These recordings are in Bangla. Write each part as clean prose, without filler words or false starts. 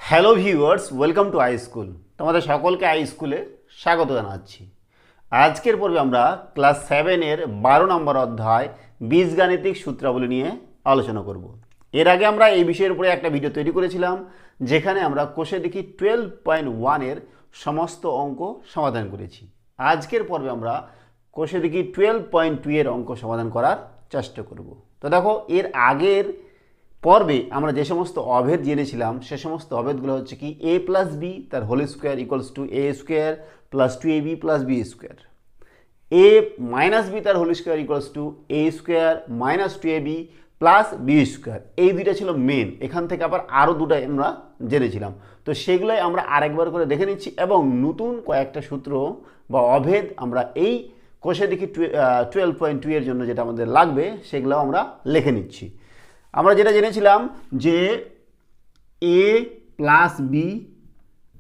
Hello viewers, welcome to I school. তোমাদের সকলকে আই স্কুলে স্বাগত জানাচ্ছি। আজকের পর্বে আমরা ক্লাস 7-এর 12 নম্বর অধ্যায় বীজগাণিতিক সূত্রাবলী নিয়ে আলোচনা করব। এর আগে আমরা এই বিষয়ের উপরে একটা ভিডিও তৈরি করেছিলাম, যেখানে আমরা কোষে দেখি 12.1-এর সমস্ত অঙ্ক সমাধান করেছি। আজকের পর্বে আমরা কোষে দেখি 12.2-এর অঙ্ক সমাধান করার চেষ্টা করব। তো দেখো, এর আগের পর্বে আমরা যে সমস্ত অভেদ জেনেছিলাম সে সমস্ত অভেদগুলো হচ্ছে কি a প্লাস বি তার whole square equals to a square plus 2ab plus B square, a minus B তার whole square equals to a square minus 2ab plus B square. এই দুইটা ছিল মেন। এখান থেকে আবার আরও দুটো আমরা জেনেছিলাম, তো সেগুলোই আমরা আরেকবার করে দেখে নিচ্ছি এবং নতুন কয়েকটা সূত্র বা অভেদ আমরা এই কোষে দেখি 12.2 এর জন্য যেটা আমাদের লাগবে সেগুলো আমরা লিখে নিচ্ছি। আমরা যেটা জেনেছিলাম যে a প্লাস বি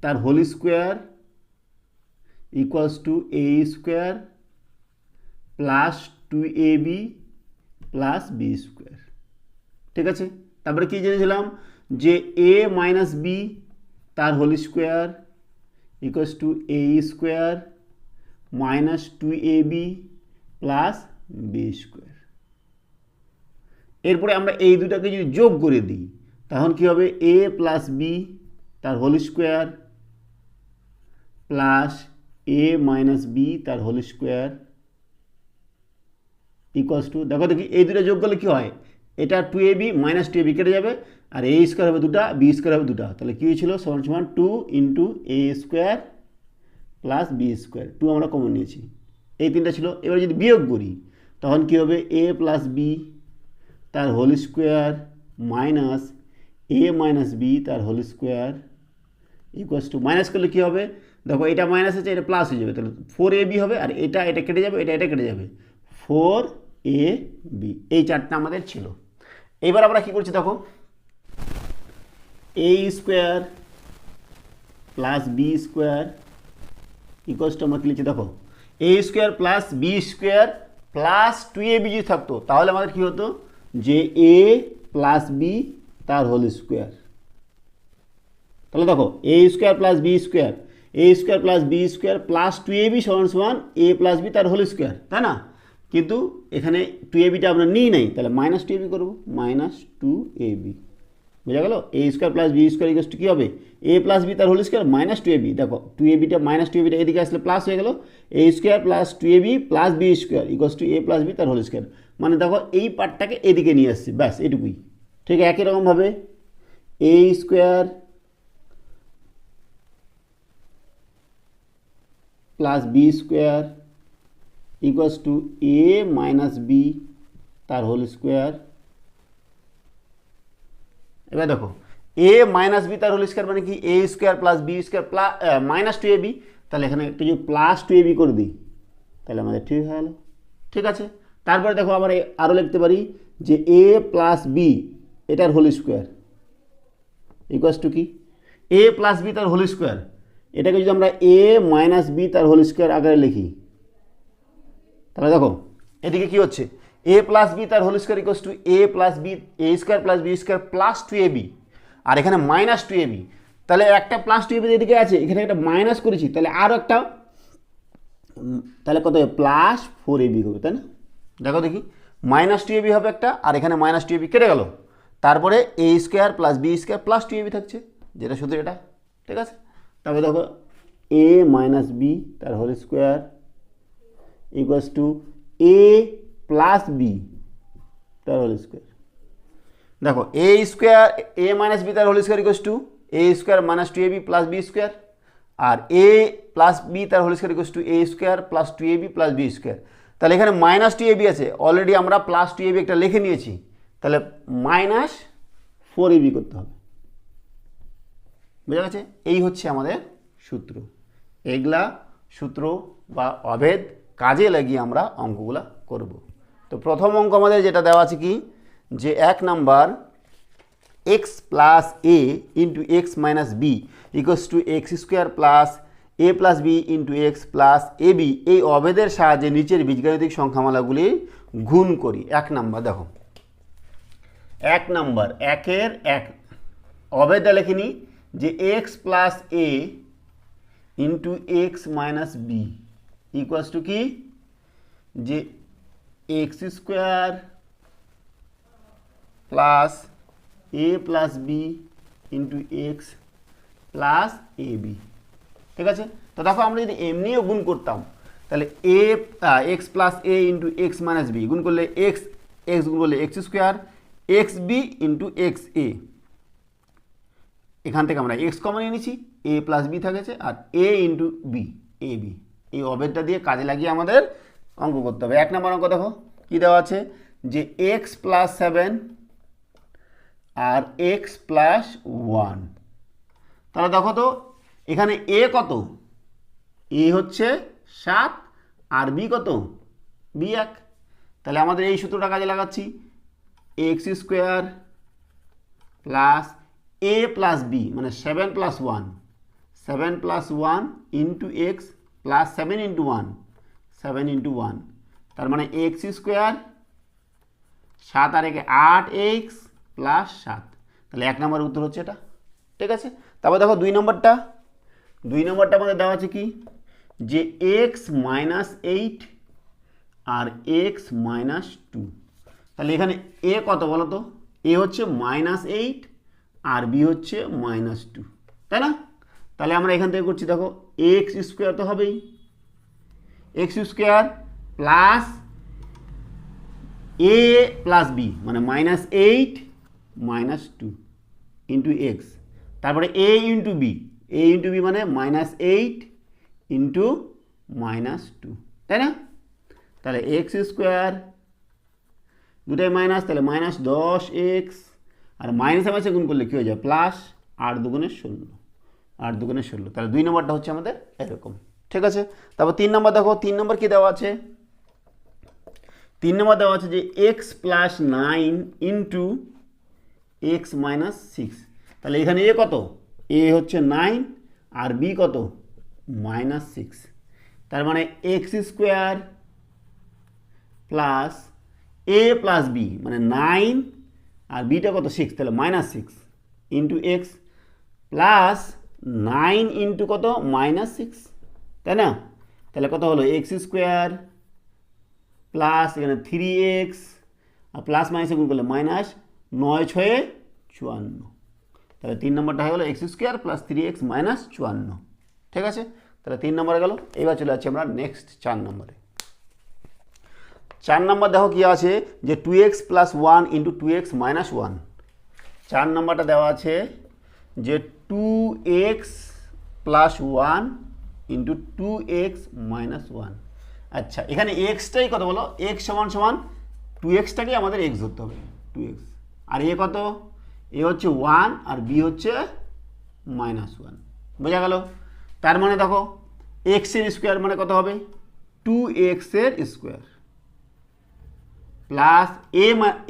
তার whole square equals to a square plus 2ab plus B square. ঠিক আছে, তারপরে কি জেনেছিলাম যে a মাইনাস বি তার whole square equals to a square minus 2ab plus B square. এরপরে আমরা এই দুটাকে যদি যোগ করে দিই তখন কি হবে a প্লাস বি তার whole square plus a minus B তার হোল স্কোয়ার ইকুয়ালস টু, দেখো দেখি এই দুটো যোগ করলে কী হয়, এটা 2ab মাইনাস 2ab কেটে যাবে আর a স্কোয়ার হবে দুটা, বি স্কোয়ার হবে দুটা, তাহলে কী হয়েছিল সমান সমান 2 into a square plus B square. 2 আমরা কমন নিয়েছি, এই তিনটা ছিল। এবার যদি বিয়োগ করি তখন কী হবে a প্লাস বি তার whole square minus a minus B তার whole square equals to, minus করলে কী হবে, দেখো এটা মাইনাস আছে এটা প্লাস হয়ে যাবে, তাহলে 4ab হবে আর এটা কেটে যাবে, এটা কেটে যাবে, 4ab। এই চারটা আমাদের ছিল। এবার আমরা কী করছি দেখো, a square plus B square equals to আমরা কী লিখছি দেখো, a square plus B square plus 2ab যদি থাকতো তাহলে আমাদের কী হতো যে a প্লাস বি তার হোল স্কোয়ার। তাহলে দেখো a square plus B square, a square plus B square plus 2ab সমান সমান a প্লাস বি তার হোল স্কোয়ার, তাই না? কিন্তু এখানে 2abটা আমরা নিই নাই, তাহলে মাইনাস 2ab করবো, মাইনাস 2ab। বোঝা গেল? a square plus B square equals to কী হবে, a প্লাস বি তার হোল স্কোয়ার মাইনাস 2ab। দেখো 2abটা মাইনাস 2abটা এদিকে আসলে প্লাস হয়ে গেল, a square plus 2ab plus B square equals to a plus B তার হোল স্কোয়ার। মানে দেখো এই পার্টটাকে এদিকে নিয়ে আসছি, ব্যাস এটুকুই। ঠিক একই রকমভাবে a square plus B square equals to a minus B তার হোল স্কোয়ার। এবার দেখো a মাইনাস বি তার হোল স্কোয়ার মানে কি, a square plus B square plus minus 2ab, তাহলে এখানে একটু যদি প্লাস 2ab করে দিই তাহলে আমাদের ঠিক হয়ে গেল। ঠিক আছে, তারপরে দেখো আমরা আরও লিখতে পারি যে a প্লাস বি এটার হোল স্কোয়ার ইকুয়ালস টু কি, a প্লাস বি তার হোল স্কোয়ার, এটাকে যদি আমরা a মাইনাস বি তার হোল স্কোয়ার আকারে লিখি তাহলে দেখো এদিকে কী হচ্ছে, a প্লাস বি তার whole square equals to a plus b a square plus B square plus 2ab, আর এখানে মাইনাস 2ab, তাহলে একটা প্লাস 2ab এদিকে আছে, এখানে একটা মাইনাস করেছি, তাহলে আরও একটা, তাহলে কত হবে প্লাস 4ab হবে, তাই না? দেখো দেখি মাইনাস 2ab হবে একটা, আর এখানে মাইনাস 2ab কেটে গেল, তারপরে a square plus B square plus 2ab থাকছে, যেটা শুধু এটা। ঠিক আছে, তারপরে দেখো a মাইনাস বি তার whole square equals to a plus B তার হোল স্কোয়ার। দেখো a square a minus B তার whole square equals to a square minus 2ab plus B square, আর a প্লাস বি তার whole square equals to a square plus 2ab plus B square. তাহলে এখানে মাইনাস 2ab আছে, অলরেডি আমরা প্লাস 2ab একটা লিখে নিয়েছি, তাহলে মাইনাস 4ab করতে হবে। বোঝা গেছে? এই হচ্ছে আমাদের সূত্র। এগুলা সূত্র বা অভেদ কাজে লাগিয়ে আমরা অঙ্কগুলা করব। তো প্রথম অঙ্ক আমাদের যেটা দেওয়া আছে কি, যে 1 number x plus a into x minus b equals to x square plus a plus b into x plus a b, এই অভেদের সাহায্যে নিচের বীজগাণিতিক সংখ্যামালাগুলি গুণ করি। 1 নাম্বার দেখো, 1 নাম্বার 1-এর 1 অভেদটা লিখিনি যে x plus a into x minus b equals to কি, যে x square plus a plus b into x plus a b. ঠিক আছে, তো দেখো আমরা যদি এমনিও গুণ করতাম তাহলে a x plus a into x minus b গুণ করলে এক্স এক্স গুণ করলে x square x b into x a, এখান থেকে আমরা এক্স কমন নিয়ে নিচ্ছি, এ প্লাস বি থাকেছে, আর a into b a b, এই অবেদটা দিয়ে কাজে লাগিয়ে আমাদের অঙ্ক করতে হবে। 1 নম্বর অঙ্ক দেখো কী দেওয়া আছে, যে এক্স প্লাস 7 আর এক্স প্লাস 1। তাহলে দেখো তো এখানে এ কত, এ হচ্ছে 7 আর বি কত, বি 1। তাহলে আমাদের এই সূত্রটা কাজে লাগাচ্ছি, x square plus a plus b মানে 7 plus 1, 7 plus 1 into x plus 7 into 1, 7 into 1, তার মানে এক্স স্কোয়ার 7 আর 1 8 এক্স প্লাস 7। তাহলে 1 নম্বরের উত্তর হচ্ছে এটা। ঠিক আছে, তারপর দেখো 2 নম্বরটা, 2 নম্বরটা আমাদের দেওয়া আছে কি, যে এক্স মাইনাস 8 আর এক্স মাইনাস 2। তাহলে এখানে এ কত বলো তো, এ হচ্ছে -8 আর বি হচ্ছে -2, তাই না? তাহলে আমরা এখান থেকে করছি, দেখো এক্স স্কোয়ার তো হবেই, x square plus a plus b মানে -8 -2 ইন্টু এক্স, তারপরে এ ইন্টু বি, এ ইন্টু বি মানে -8 ইন্টু -2, তাই না? তাহলে এক্স স্কোয়ার দুটাই মাইনাস, তাহলে -10x, আর মাইনাসে মাইনাসে গুণ করলে কী হয়ে যায় প্লাস, 8 দুগুণে 16, 8 দুগুণে 16। তাহলে 2 নম্বরটা হচ্ছে আমাদের এরকম। ঠিক আছে, তারপর 3 নম্বর দেখো, 3 নম্বর কী দেওয়া আছে, 3 নম্বর দেওয়া আছে যে x plus 9 into x minus 6। তাহলে এখানে এ কত, এ হচ্ছে 9 আর বি কত -6, তার মানে X square plus a plus b মানে 9 আর বিটা কত 6, তাহলে -6 ইন্টু এক্স প্লাস 9 ইন্টু কত -6, তাই না? তাহলে কত হলো এক্স স্কোয়ার প্লাস এখানে 3x আর প্লাস মাইনাসে গুণ করলে -9 6 54। তাহলে 3 নম্বরটা হয়ে গেলো এক্স স্কোয়ার প্লাস 3x -54। ঠিক আছে, তাহলে 3 নম্বরে গেল। এবার চলে যাচ্ছি আমরা নেক্সট 4 নম্বরে। 4 নম্বর দেখো কি আছে, যে 2x plus 1 into 2x minus 1। 4 নম্বরটা দেওয়া আছে যে 2x plus 1 into 2x minus 1। আচ্ছা, এখানে এক্সটাই কত বলো, এক্স সমান সমান 2xটাকে আমাদের এক্স ধরতে হবে, 2x, আর এ কত, এ হচ্ছে 1 আর বি হচ্ছে -1, বোঝা গেল? তার মানে দেখো এক্সের স্কোয়ার মানে কত হবে, 2x এর square plus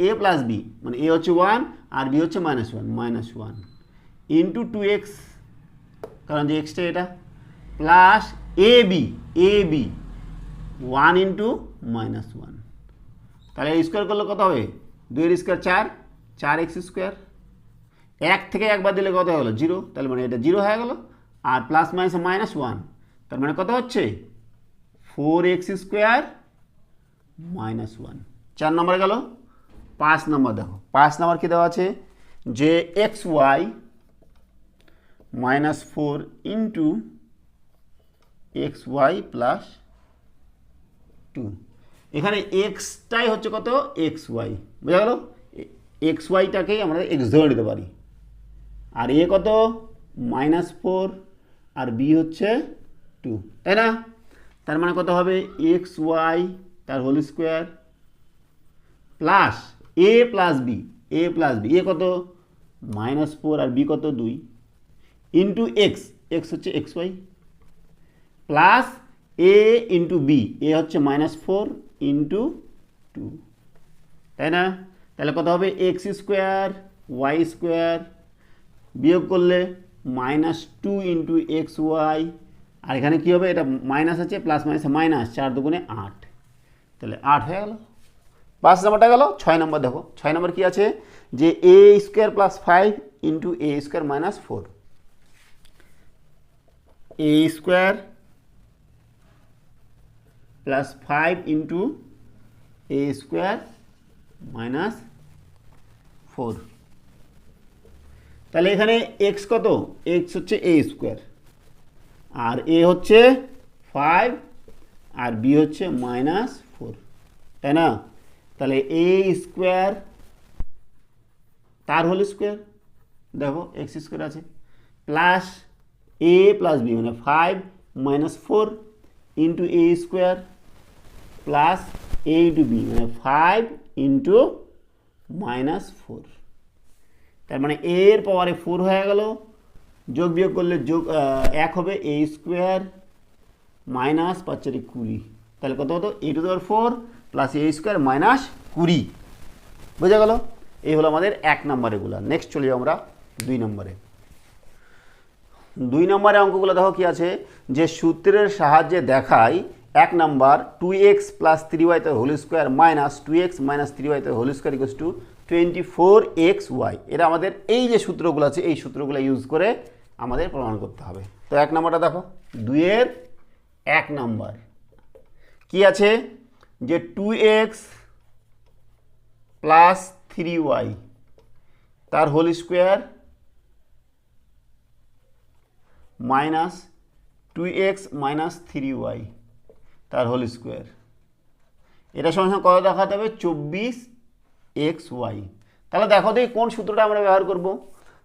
a plus b মানে এ হচ্ছে 1 আর বি হচ্ছে -1 ইন্টু 2x, কারণ যে এক্সটা এটা, প্লাস এ বি 1 ইন্টু -1। তাহলে স্কোয়ার করলে কত হবে, 2 এর স্কোয়ার 4, 4x স্কোয়ার, 1 থেকে একবার দিলে কত হয়ে গেলো 0, তাহলে মানে এটা 0 হয়ে গেল, আর প্লাস মাইনাস -1, তার মানে কত হচ্ছে 4x স্কোয়ার -1। 4 নম্বরে গেল। 5 নম্বর দেখো, 5 নম্বর কী দেওয়া আছে, যে xy -4 ইন্টু xy প্লাস 2। এখানে এক্সটাই হচ্ছে কত xy, বোঝা গেল? xyটাকেই আমরা এক্স ধরে নিতে পারি, আর এ কত -4 আর বি হচ্ছে 2, তাই না? তার মানে কত হবে xy তার whole square plus a plus B, এ কত -4 আর বি কত 2 ইন্টু এক্স, এক্স হচ্ছে xy plus a into b, এ হচ্ছে -4 ইন্টু 2, তাই না? তাহলে কত হবে এক্স স্কোয়ার ওয়াই স্কোয়ার বিয়োগ করলে -2 ইন্টু xy, আর এখানে কী হবে, এটা মাইনাস আছে, প্লাস মাইনাসে মাইনাস, 4 দুগুণে 8, তাহলে 8 হয়ে গেল। 5 নম্বরটা গেল। 6 নম্বর দেখো, 6 নম্বর কী আছে, যে A square plus 5 into A square -4। A square plus 5 into A square minus 4। তাহলে এখানে এক্স কত? এক্স হচ্ছে এ স্কোয়ার, আর এ হচ্ছে 5, আর বি হচ্ছে -4, তাই না? তাহলে এ স্কোয়ার তার হোল স্কোয়ার, দেখো এক্স স্কোয়ার আছে, প্লাস এ প্লাস বি মানে 5 - 4 into A square plus a into B মানে 5 ইন্টু -4। তার মানে এর পাওয়ারে 4 হয়ে গেল, যোগ বিয়োগ করলে যোগ 1 হবে, এ স্কোয়ার মাইনাস 5 × 20, তাহলে কত হতো? a⁴ প্লাস এ স্কোয়ার মাইনাস 20। বোঝা গেল? এই হলো আমাদের 1 নম্বরেগুলো। নেক্সট চলি আমরা 2 নম্বরে। 2 নম্বরে অঙ্কগুলো দেখো কি আছে, যে সূত্রের সাহায্যে দেখাই 1 নাম্বার 2x প্লাস 3y তার whole square minus 2x minus 3y তার whole square equals two 24xy। এটা আমাদের এই যে সূত্রগুলো আছে এই সূত্রগুলো ইউজ করে আমাদের প্রমাণ করতে হবে। তো 1 নম্বরটা দেখো, 2-এর 1 নম্বর কি আছে, যে 2x প্লাস 3y তার whole square minus 2x minus 3y তার হোল স্কোয়ার, এটা সঙ্গে কত দেখাতে হবে? 24xy। তাহলে দেখো দেখি কোন সূত্রটা আমরা ব্যবহার করব।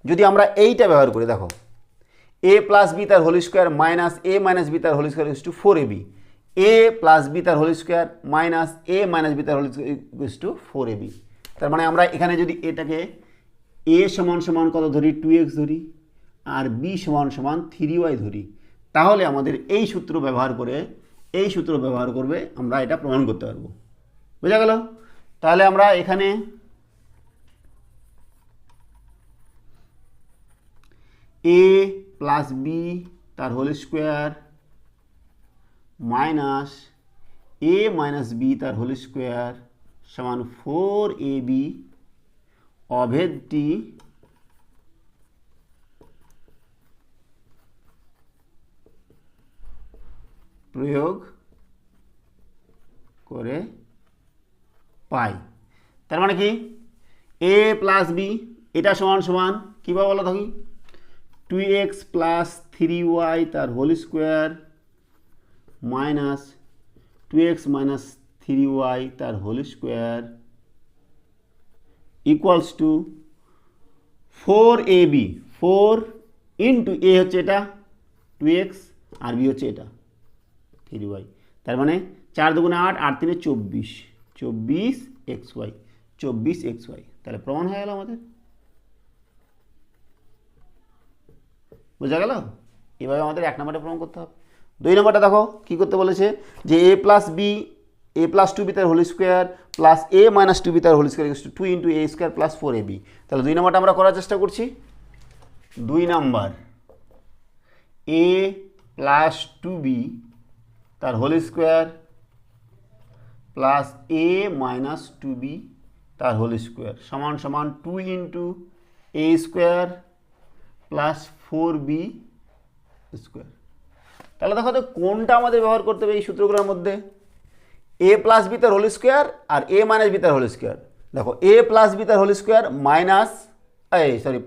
যদি আমরা এইটা ব্যবহার করি, দেখো a প্লাস বি তার whole square minus a minus B তার whole square equals to 4ab, a plus B তার whole square minus a minus B তার whole square equals to 4ab। তার মানে আমরা এখানে যদি এটাকে a সমান সমান কত ধরি? 2x ধরি, আর b সমান সমান 3y ধরি, তাহলে আমাদের এই সূত্র ব্যবহার করবে আমরা এটা প্রমাণ করতে পারবো। বোঝা গেল? তাহলে আমরা এখানে a প্লাস বি তার whole square minus a minus B তার হোল স্কোয়ার সমান 4ab অভেদটি প্রয়োগ করে পাই। তার মানে কি, a প্লাস বি এটা সমান সমান কীভাবে বলা থাকি? 2x প্লাস 3y তার whole square minus 2x minus 3y তার whole square equals to 4ab, 4 into a হচ্ছে এটা 2x আর b হচ্ছে এটা 3y। তার মানে 4 2 8, 8 3 24, 24xy, 24xy। তাহলে প্রমাণ হয়ে গেল আমাদের। বোঝা গেল? এভাবে আমাদের 1 নম্বরটা প্রমাণ করতে হবে। 2 নম্বরটা দেখো কি করতে বলেছে, যে a প্লাস 2b তার whole square plus a minus 2b তার whole square equals to 2 into a square plus 4ab। তাহলে 2 নম্বরটা আমরা করার চেষ্টা করছি। 2 নম্বর a প্লাস 2b তার whole square plus a minus 2b তার হোল স্কোয়ার সমান সমান 2 into a square plus 4b square. তাহলে দেখো তো কোনটা আমাদের ব্যবহার করতে হবে এই সূত্রগুলোর মধ্যে? a প্লাস বি তার হোল স্কোয়ার আর a মাইনাস বি তার হোল স্কোয়ার। দেখো a প্লাস বি তার whole square minus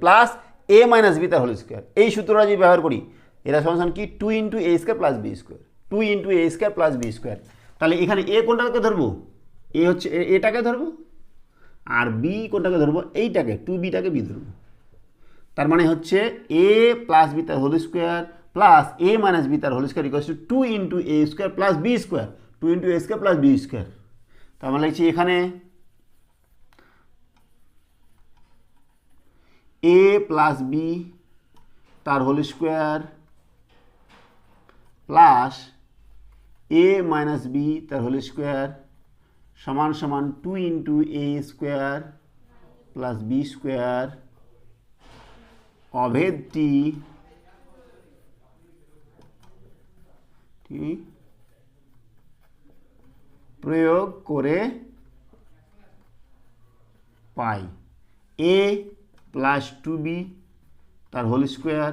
plus a minus B তার হোল স্কোয়ার, এই সূত্রটা যদি ব্যবহার করি এটা সমান কি 2 into a square plus B square, 2 into a square plus B square. তাহলে এখানে a কোনটাকে ধরবো? a হচ্ছে এটাকে ধরবো, আর b কোনটাকে ধরবো? এইটাকে 2bটাকে b ধরবো। তার মানে হচ্ছে a প্লাস বি তার whole square plus a minus B তার whole square equals to 2 into a square plus B square, 2 into a square plus B square. তার মানে লিখছি এখানে a প্লাস বি তার whole square plus a minus B তার হোল স্কোয়ার সমান সমান 2 into a square plus B square অভেদটি প্রয়োগ করে পাই। a প্লাস 2b তার হোল স্কোয়ার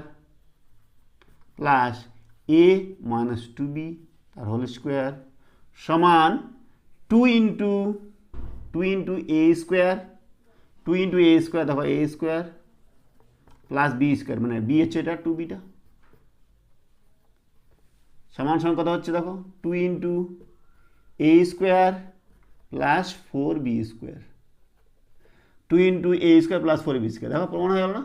প্লাস এ মাইনাস টু বি তার হোল স্কোয়ার সমান টু ইন্টু এ স্কোয়ার দেখো এ স্কোয়ার প্লাস বি স্কোয়ার মানে বি হচ্ছে এটা টু বিটা সমান কত হচ্ছে দেখো two into A square plus four B square two into A square plus four B square দেখো প্রমাণ হয়ে গেল না?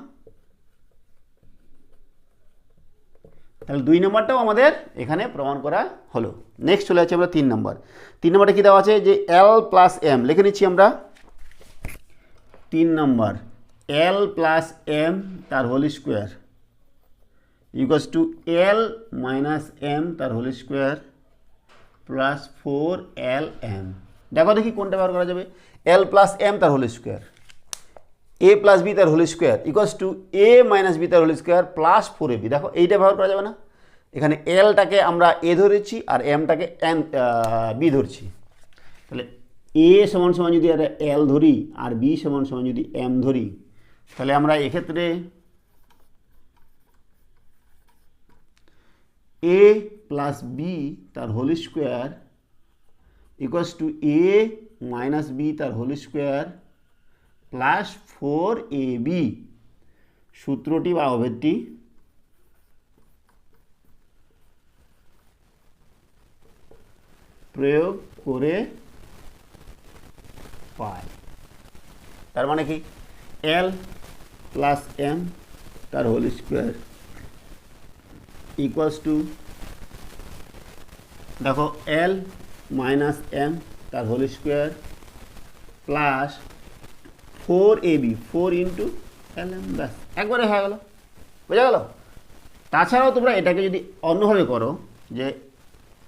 তাহলে 2 নম্বরটাও আমাদের এখানে প্রমাণ করা হলো। নেক্সট চলে যাচ্ছে আমরা 3 নম্বর। 3 নম্বরটা কী দেওয়া আছে যে এল প্লাস এম লিখে নিচ্ছি আমরা 3 নম্বর এল প্লাস এম তার whole square equals to L minus M তার হোল স্কোয়ার প্লাস 4LM। দেখো দেখি কোনটা ব্যবহার করা যাবে। এল প্লাস এম তার whole square A plus B তার whole square equals to A minus B তার হোল স্কোয়ার প্লাস 4ab। দেখো এইটা ব্যবহার করা যাবে না? এখানে এলটাকে আমরা এ ধরেছি আর এমটাকে এন বি ধরছি। তাহলে এ সমান সমান যদি এল ধরি আর বি সমান সমান যদি এম ধরি তাহলে আমরা এক্ষেত্রে এ প্লাস বি তার whole square equals to A minus B তার হোল স্কোয়ার প্লাস 4ab সূত্রটি বা অভেদটি প্রয়োগ করে পাই। তার মানে কি এল প্লাস এম তার হোল স্কোয়ার ইকুয়ালস টু দেখো এল মাইনাস এম তার whole square plus 4ab 4 into LM ব্যাস একবারে হয়ে গেল। বোঝা গেল? তাছাড়াও তোমরা এটাকে যদি অন্যভাবে করো যে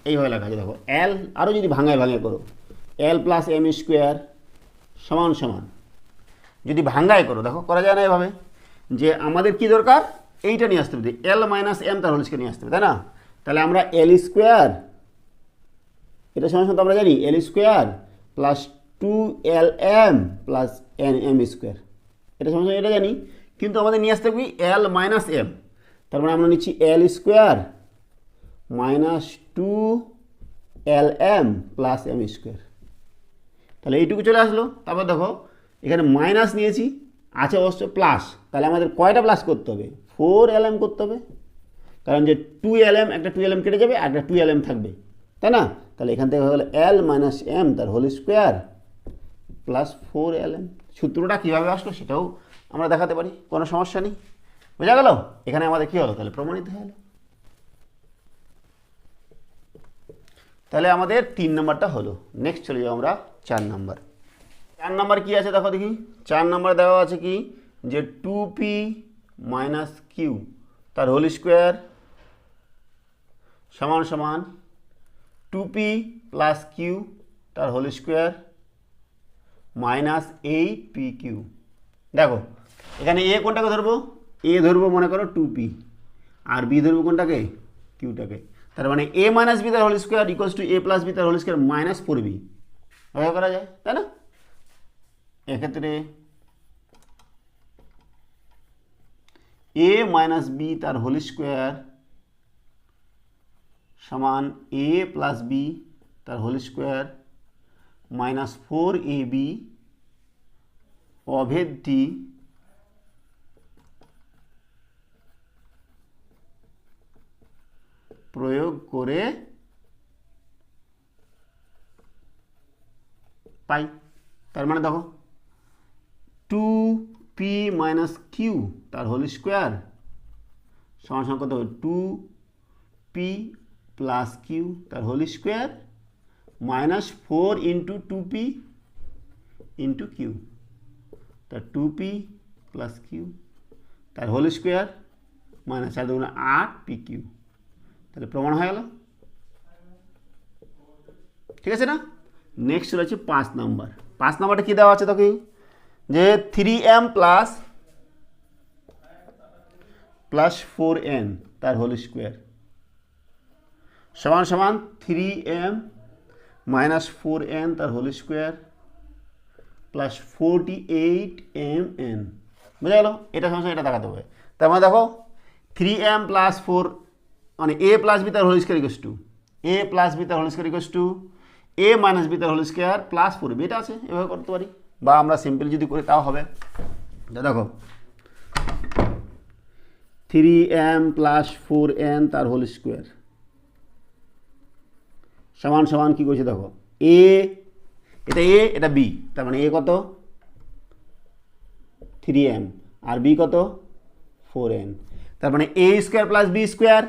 এইভাবে লেখা আছে দেখো এল আরও যদি ভাঙায় করো এল প্লাস এম স্কোয়ার সমান সমান যদি ভাঙ্গায় করো দেখো করা যায় না এভাবে যে আমাদের কি দরকার এইটা নিয়ে আসতে হবে এল মাইনাস এম তার হোল স্কোয়ার নিয়ে আসতে হবে তাই না? তাহলে আমরা এল স্কোয়ার এটা সমান সমান আমরা জানি L square plus 2LM plus NM square এটা সমান এটা জানি কিন্তু আমাদের নিয়ে আসতে হবে এল মাইনাস এম তার মানে আমরা নিচ্ছি L square minus 2LM plus M square. তাহলে এইটুকু চলে আসলো। তারপর দেখো এখানে মাইনাস নিয়েছি আছে অবশ্য প্লাস তাহলে আমাদের কয়টা প্লাস করতে হবে 4LM করতে হবে কারণ যে 2LM একটা 2LM কেটে যাবে আর একটা 2LM থাকবে তাই না? তাহলে এখান থেকে হয়ে গেল এল মাইনাস এম তার হোল স্কোয়ার প্লাস 4LM। সূত্রটা কীভাবে আসলো সেটাও আমরা দেখাতে পারি কোনো সমস্যা নেই। বোঝা গেল? এখানে আমাদের কী হলো তাহলে প্রমাণিত হয়ে গেল। তাহলে আমাদের 3 নম্বরটা হলো। নেক্সট চলে যাবো আমরা 4 নম্বর। 4 নম্বর কী আছে দেখো দেখি 4 নম্বর দেওয়া আছে কি যে 2p মাইনাস কিউ তার হোল স্কোয়ার সমান সমান 2p প্লাস কিউ তার হোল স্কোয়ার মাইনাস 8pq। দেখো এখানে এ কোনটাকে ধরবো এ ধরবো মনে করো 2p আর বি ধরবো কোনটাকে কিউটাকে তার মানে এ মাইনাস বি তার whole square equals to A plus B তার হোল স্কোয়ার মাইনাস 4b এভাবে করা যায় তাই না? এক্ষেত্রে এ মাইনাস বি তার হোল স্কোয়ার সমান এ প্লাস বি তার হোল স্কোয়ার মাইনাস 4ab অভেদটি প্রয়োগ করে পাই। তার মানে দেখো 2p মাইনাস কিউ তার হোল স্কোয়ার সমান সমান কত হবে 2p প্লাস কিউ তার whole square minus 4 into 2p into Q তার 2p প্লাস কিউ তার হোল স্কোয়ার মাইনাস 4 দুগুণে 8pq। তাহলে প্রমাণ হয়ে গেল। ঠিক আছে না? নেক্সট রয়েছে 5 নম্বর। 5 নম্বরটা কী দেওয়া আছে তোকে যে 3m প্লাস 4n তার হোল স্কোয়ার সমান সমান 3m মাইনাস 4n তার হোল স্কোয়ার প্লাস 48mn। বুঝা গেল? এটা সমস্যা এটা দেখাতে হবে। তার মানে দেখো 3m প্লাস 4 মানে এ প্লাস বি তার whole square equals to A plus B তার whole square equals to A minus B তার হোল স্কোয়ার প্লাস 4b, এটা আছে, এভাবে করতে পারি, বা আমরা সিম্পল যদি করি তাও হবে। দেখো 3m প্লাস 4n তার হোল স্কোয়ার সমান সমান কী করছে দেখো এ, এটা এ এটা বি, তার মানে এ কত 3m আর বি কত 4n, তার মানে a square plus B square,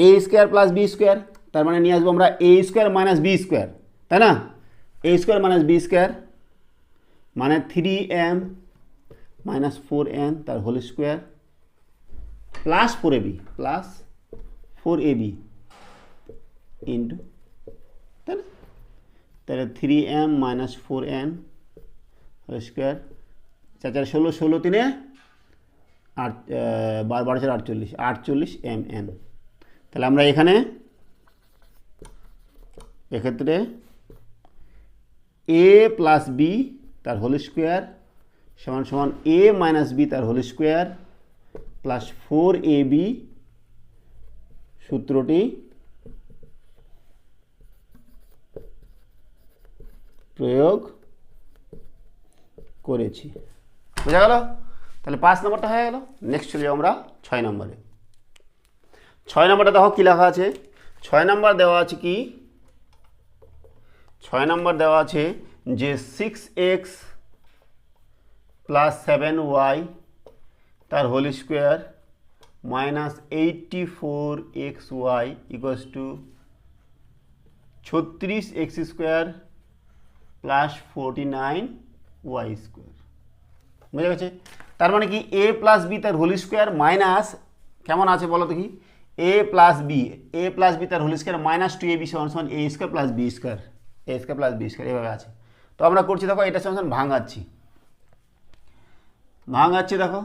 A square plus B square, তার মানে নিয়ে আসবো আমরা a square minus b square, তাই না, a square minus b square মানে 3m মাইনাস 4n তার whole square plus 4ab plus 4ab into, তাই না, তাহলে 3m minus 4n whole square, 4 16 16 3 8 12 12 48 48 mn। তাহলে আমরা এখানে এক্ষেত্রে এ প্লাস বি তার হোল স্কোয়ার সমান সমান এ মাইনাস বি তার হোল স্কোয়ার প্লাস 4ab সূত্রটি প্রয়োগ করেছি। বোঝা গেল? তাহলে 5 নম্বরটা হয়ে গেল। নেক্সট চলে যাবো আমরা 6 নম্বরে। 6 নম্বরটা দেখো কী লেখা আছে। 6 নম্বর দেওয়া আছে কি, 6 নম্বর দেওয়া আছে যে 6x প্লাস 7y তার whole square minus 84xy equals to 36x square plus 49y square. বুঝা গেছে? তার মানে কি এ প্লাস বি তার হোল স্কোয়ার মাইনাস কেমন আছে বলো দেখি, এ প্লাস বি তার হোল স্কোয়ার মাইনাস 2ab সমান সমান a square plus B square, A square plus B square এভাবে আছে। তো আমরা করছি দেখো এটা সমান ভাঙাচ্ছি দেখো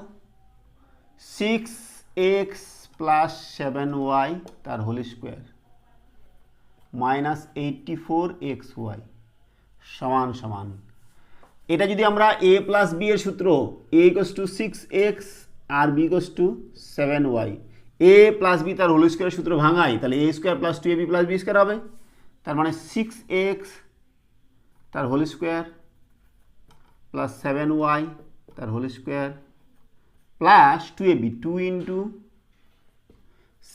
6x প্লাস 7y তার হোল স্কোয়ার মাইনাস 84xy সমান সমান, এটা যদি আমরা a প্লাস বি এর সূত্র a ইকুয়ালস টু 6x আর b equals to 7y, a plus B তার হোল স্কোয়ারের সূত্র ভাঙাই তাহলে a square plus 2ab plus B square হবে। তার মানে 6x তার হোল স্কোয়ার প্লাস 7y তার whole square plus 2ab 2 into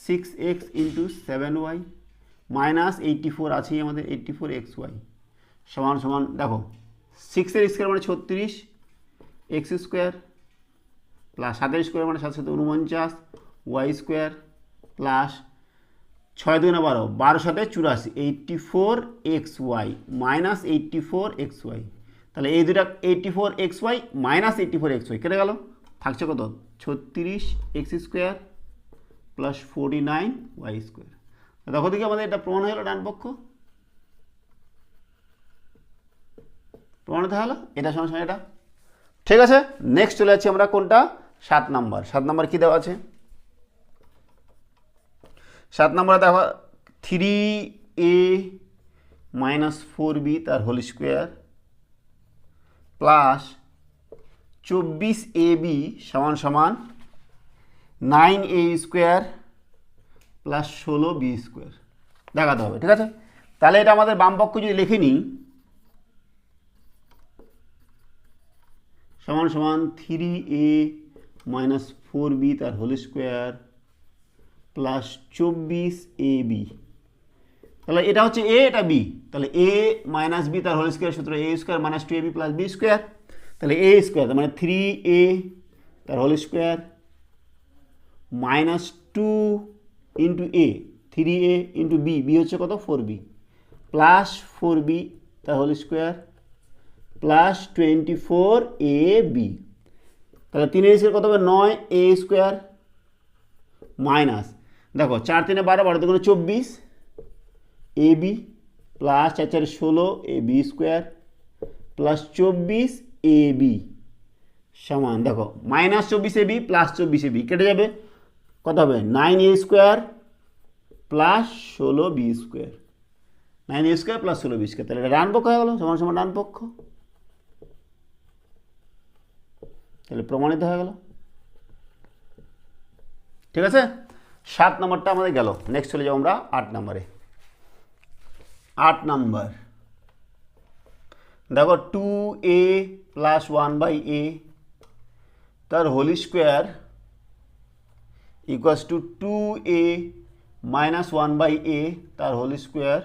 6x into 7y minus 84 আছেই আমাদের 84xy সমান সমান দেখো 6 এর স্কোয়ার মানে 36 এক্স স্কোয়ার প্লাস 7 স্কোয়ার মানে 7 7 49 Y square plus 6 2 12 12 7 84 84xy minus 84xy। তাহলে এই দুটা 84xy মাইনাস 84xy কেটে গেল, থাকছে কত 36x square plus 49y square. দেখো দেখি আমাদের এটা প্রমাণ হয়ে গেল, ডান পক্ষ প্রমাণিত হলো, এটা সমান সমান এটা। ঠিক আছে, নেক্সট চলে যাচ্ছি আমরা কোনটা 7 নম্বর। 7 নম্বর কি দেওয়া আছে, 7 নম্বরে দেখো 3a মাইনাস 4b তার হোল স্কোয়ার প্লাস 24ab সমান সমান 9a square plus 16b square দেখাতে হবে। ঠিক আছে, তাহলে এটা আমাদের বাম পক্ষ যদি লিখে নিই সমান সমান 3a মাইনাস 4b তার হোল স্কোয়ার প্লাস 24ab, তাহলে এটা হচ্ছে a এটা b, তাহলে a মাইনাস b তার হোল স্কোয়ার সূত্র a square minus 2ab plus b square, তাহলে a স্কোয়ার তার মানে 3a তার whole square minus 2 into a 3a into b, b হচ্ছে কত 4b প্লাস 4b তার হোল স্কোয়ার প্লাস 24ab, তাহলে 3 স্কোয়ার কত হবে 9a স্কোয়ার মাইনাস দেখো 4 3 12 12 2 24 ab plus 4 4 16 ab square plus 24ab সমান দেখো মাইনাস 24ab প্লাস 24ab কেটে যাবে কত হবে 9a square plus 16b square, 9a square plus 16b square, তাহলে এটা ডান পক্ষ হয়ে গেল সমান সমান ডান পক্ষ, তাহলে প্রমাণিত হয়ে গেল। ঠিক আছে, 7 নম্বরটা আমাদের গেল। নেক্সট চলে যাবো আমরা 8 নম্বরে। 8 নম্বর দেখো 2a প্লাস 1/a তার whole square equals to 2a minus 1/a তার হোল স্কোয়ার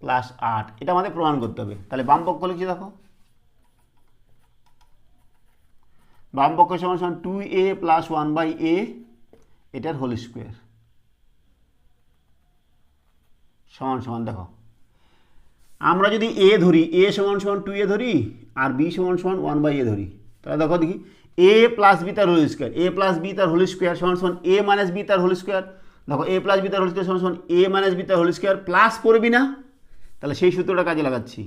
প্লাস 8। এটা আমাদের প্রমাণ করতে হবে। তাহলে বাম পক্ষ লিখছি, দেখো বাম পক্ষ সমান সমান 2a প্লাস 1/a এটার হোল স্কোয়ার সমান সমান, দেখো আমরা যদি a ধরি, a সমান সমান 2a ধরি আর b সমান সমান 1/a ধরি, তাহলে দেখো দেখি a প্লাস b তার whole square, a plus b তার হোল স্কোয়ার সমান সমান a মাইনাস b তার হোল স্কোয়ার। দেখো a প্লাস b তার হোল স্কোয়ার সমান সমান a মাইনাস b তার হোল স্কোয়ার প্লাস করবি না, তাহলে সেই সূত্রটা কাজে লাগাচ্ছি।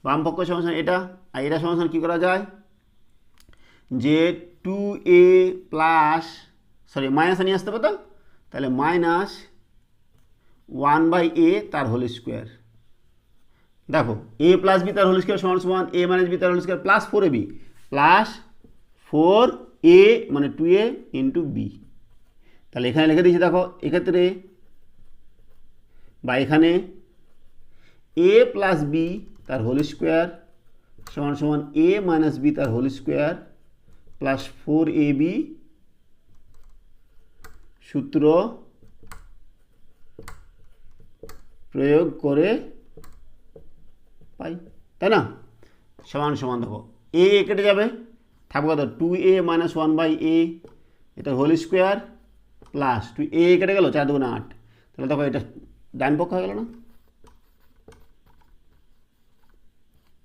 বাম পক্ষ সমান সমান এটা, আর এটা সমান সমান কী করা যায় যে 2a প্লাস মাইনাস নিয়ে আসতে পারতাম, তাহলে মাইনাস 1/a তার হোল স্কোয়ার। দেখো a প্লাস বি তার হোল স্কোয়ার সমান সমান a মাইনাস বি তার whole square plus 4ab plus 4a মানে 2a ইন্টু বি। তাহলে এখানে লিখে দিয়েছি, দেখো এক্ষেত্রে বা এখানে a প্লাস বি তার হোল স্কোয়ার সমান সমান a মাইনাস বি তার হোল স্কোয়ার প্লাস 4ab সূত্র প্রয়োগ করে পাই, তাই না? সমান সমান দেখো a কেটে যাবে, থাকবে কত 2a মাইনাস 1/a এটা হোল স্কোয়ার প্লাস 2a কেটে গেল 4 2 8, তাহলে দেখো এটা ডান পক্ষ হয়ে গেল না,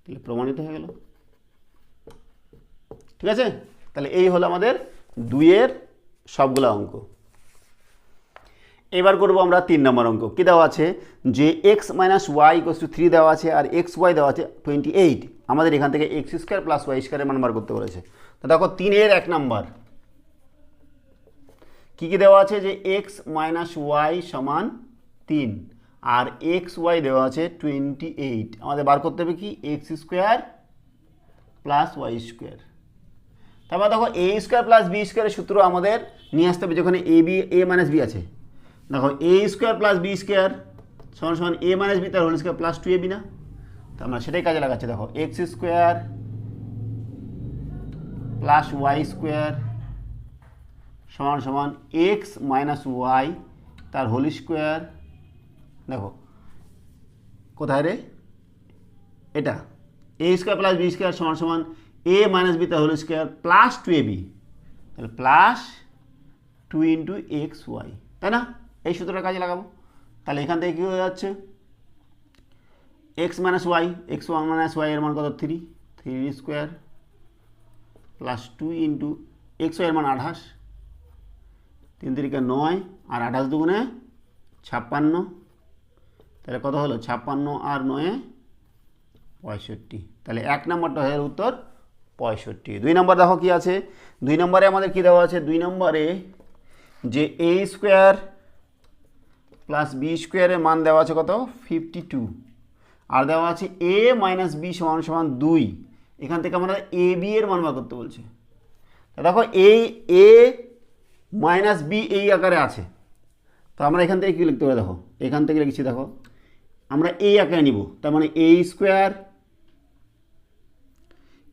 তাহলে প্রমাণিত হয়ে গেল। ঠিক আছে, তাহলে এই হলো আমাদের 2-এর সবগুলো অঙ্ক। এবার করবো আমরা 3 নম্বর অঙ্ক। কী দেওয়া আছে যে x minus y equals to 3 দেওয়া আছে আর এক্স ওয়াই দেওয়া আছে 28। আমাদের এখান থেকে এক্স স্কোয়ার প্লাস ওয়াই স্কোয়ারের মান বার করতে বলেছে। তো দেখো 3-এর 1 নম্বর কী কী দেওয়া আছে যে এক্স মাইনাস ওয়াই সমান 3 আর এক্স ওয়াই দেওয়া আছে 28। আমাদের বার করতে হবে কি x square plus Y square. তারপর দেখো এ স্কোয়ার প্লাস বি স্কোয়ারের সূত্র আমাদের নিয়ে আসতে হবে যেখানে এ মাইনাস বি আছে। দেখো এ স্কোয়ার প্লাস বি স্কোয়ার সমান সমান এ মাইনাস বি তার হোল স্কোয়ার প্লাস 2ab না, তো আমরা সেটাই কাজে লাগাচ্ছি। দেখো x square plus Y square সমান সমান এক্স মাইনাস ওয়াই তার হোল স্কোয়ার। দেখো কোথায় রে এটা a square plus B square সমান সমান এ মাইনাস বি তার হোল স্কোয়ার প্লাস 2ab, তাহলে প্লাস 2 ইন্টু এক্স ওয়াই, তাই না? এই সূত্রটা কাজে লাগাবো। তাহলে এখান থেকে কী হয়ে যাচ্ছে x minus y, x one minus y এর মান কত 3 square plus 2 into x y এর মান 28, 3 3 9 আর 28 দুগুণে 56, তাহলে কত হলো 56 আর 9 65। তাহলে 1 নম্বরটা হয়ে উত্তর 65। 2 নম্বর দেখো কি আছে, 2 নম্বরে আমাদের কি দেওয়া আছে, 2 নম্বরে যে এ স্কোয়ার প্লাস বি স্কোয়ারের মান দেওয়া আছে কত 52 আর দেওয়া আছে এ মাইনাস বি সমান সমান 2। এখান থেকে আমরা এ বি এর মান বার করতে বলছে। দেখো এই এ মাইনাস বি এই আকারে আছে, তো আমরা এখান থেকে কী লিখতে পারি, দেখো এখান থেকে লিখছি, দেখো আমরা এই আকারে নিব, তার মানে a square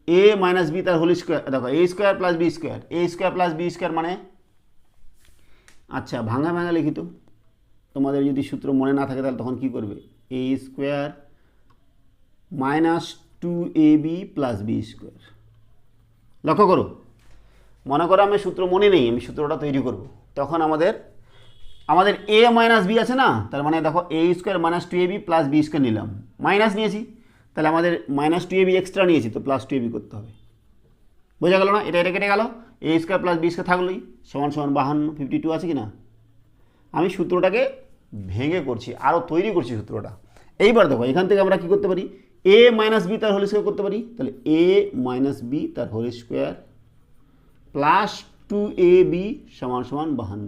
A minus B তার হোল স্কোয়ার। দেখো এ স্কোয়ার প্লাস বি স্কোয়ার, এ স্কোয়ার প্লাস বি স্কোয়ার মানে, আচ্ছা ভাঙা ভাঙা লিখিত, তোমাদের যদি সূত্র মনে না থাকে তাহলে তখন কী করবে, A square minus 2ab plus B square. লক্ষ্য করো, মনে করো আমি সূত্র মনে নেই, আমি সূত্রটা তৈরি করব, তখন আমাদের এ মাইনাস বি আছে না, তার মানে দেখো এ square minus 2ab plus B square নিলাম, মাইনাস নিয়েছি, তাহলে আমাদের মাইনাস 2ab এক্সট্রা নিয়েছি, তো প্লাস 2ab করতে হবে। বোঝা গেল না? এটা কেটে গেল, এ স্কোয়ার প্লাস বি স্কোয়ার থাকলোই, সমান সমান 52, 52 আছে কি না? আমি সূত্রটাকে ভেঙে করছি, আরও তৈরি করছি সূত্রটা। এইবার দেখো এখান থেকে আমরা কী করতে পারি, এ মাইনাস বি তার হোল স্কোয়ার করতে পারি, তাহলে এ মাইনাস বি তার হোল স্কোয়ার প্লাস 2ab সমান সমান 52।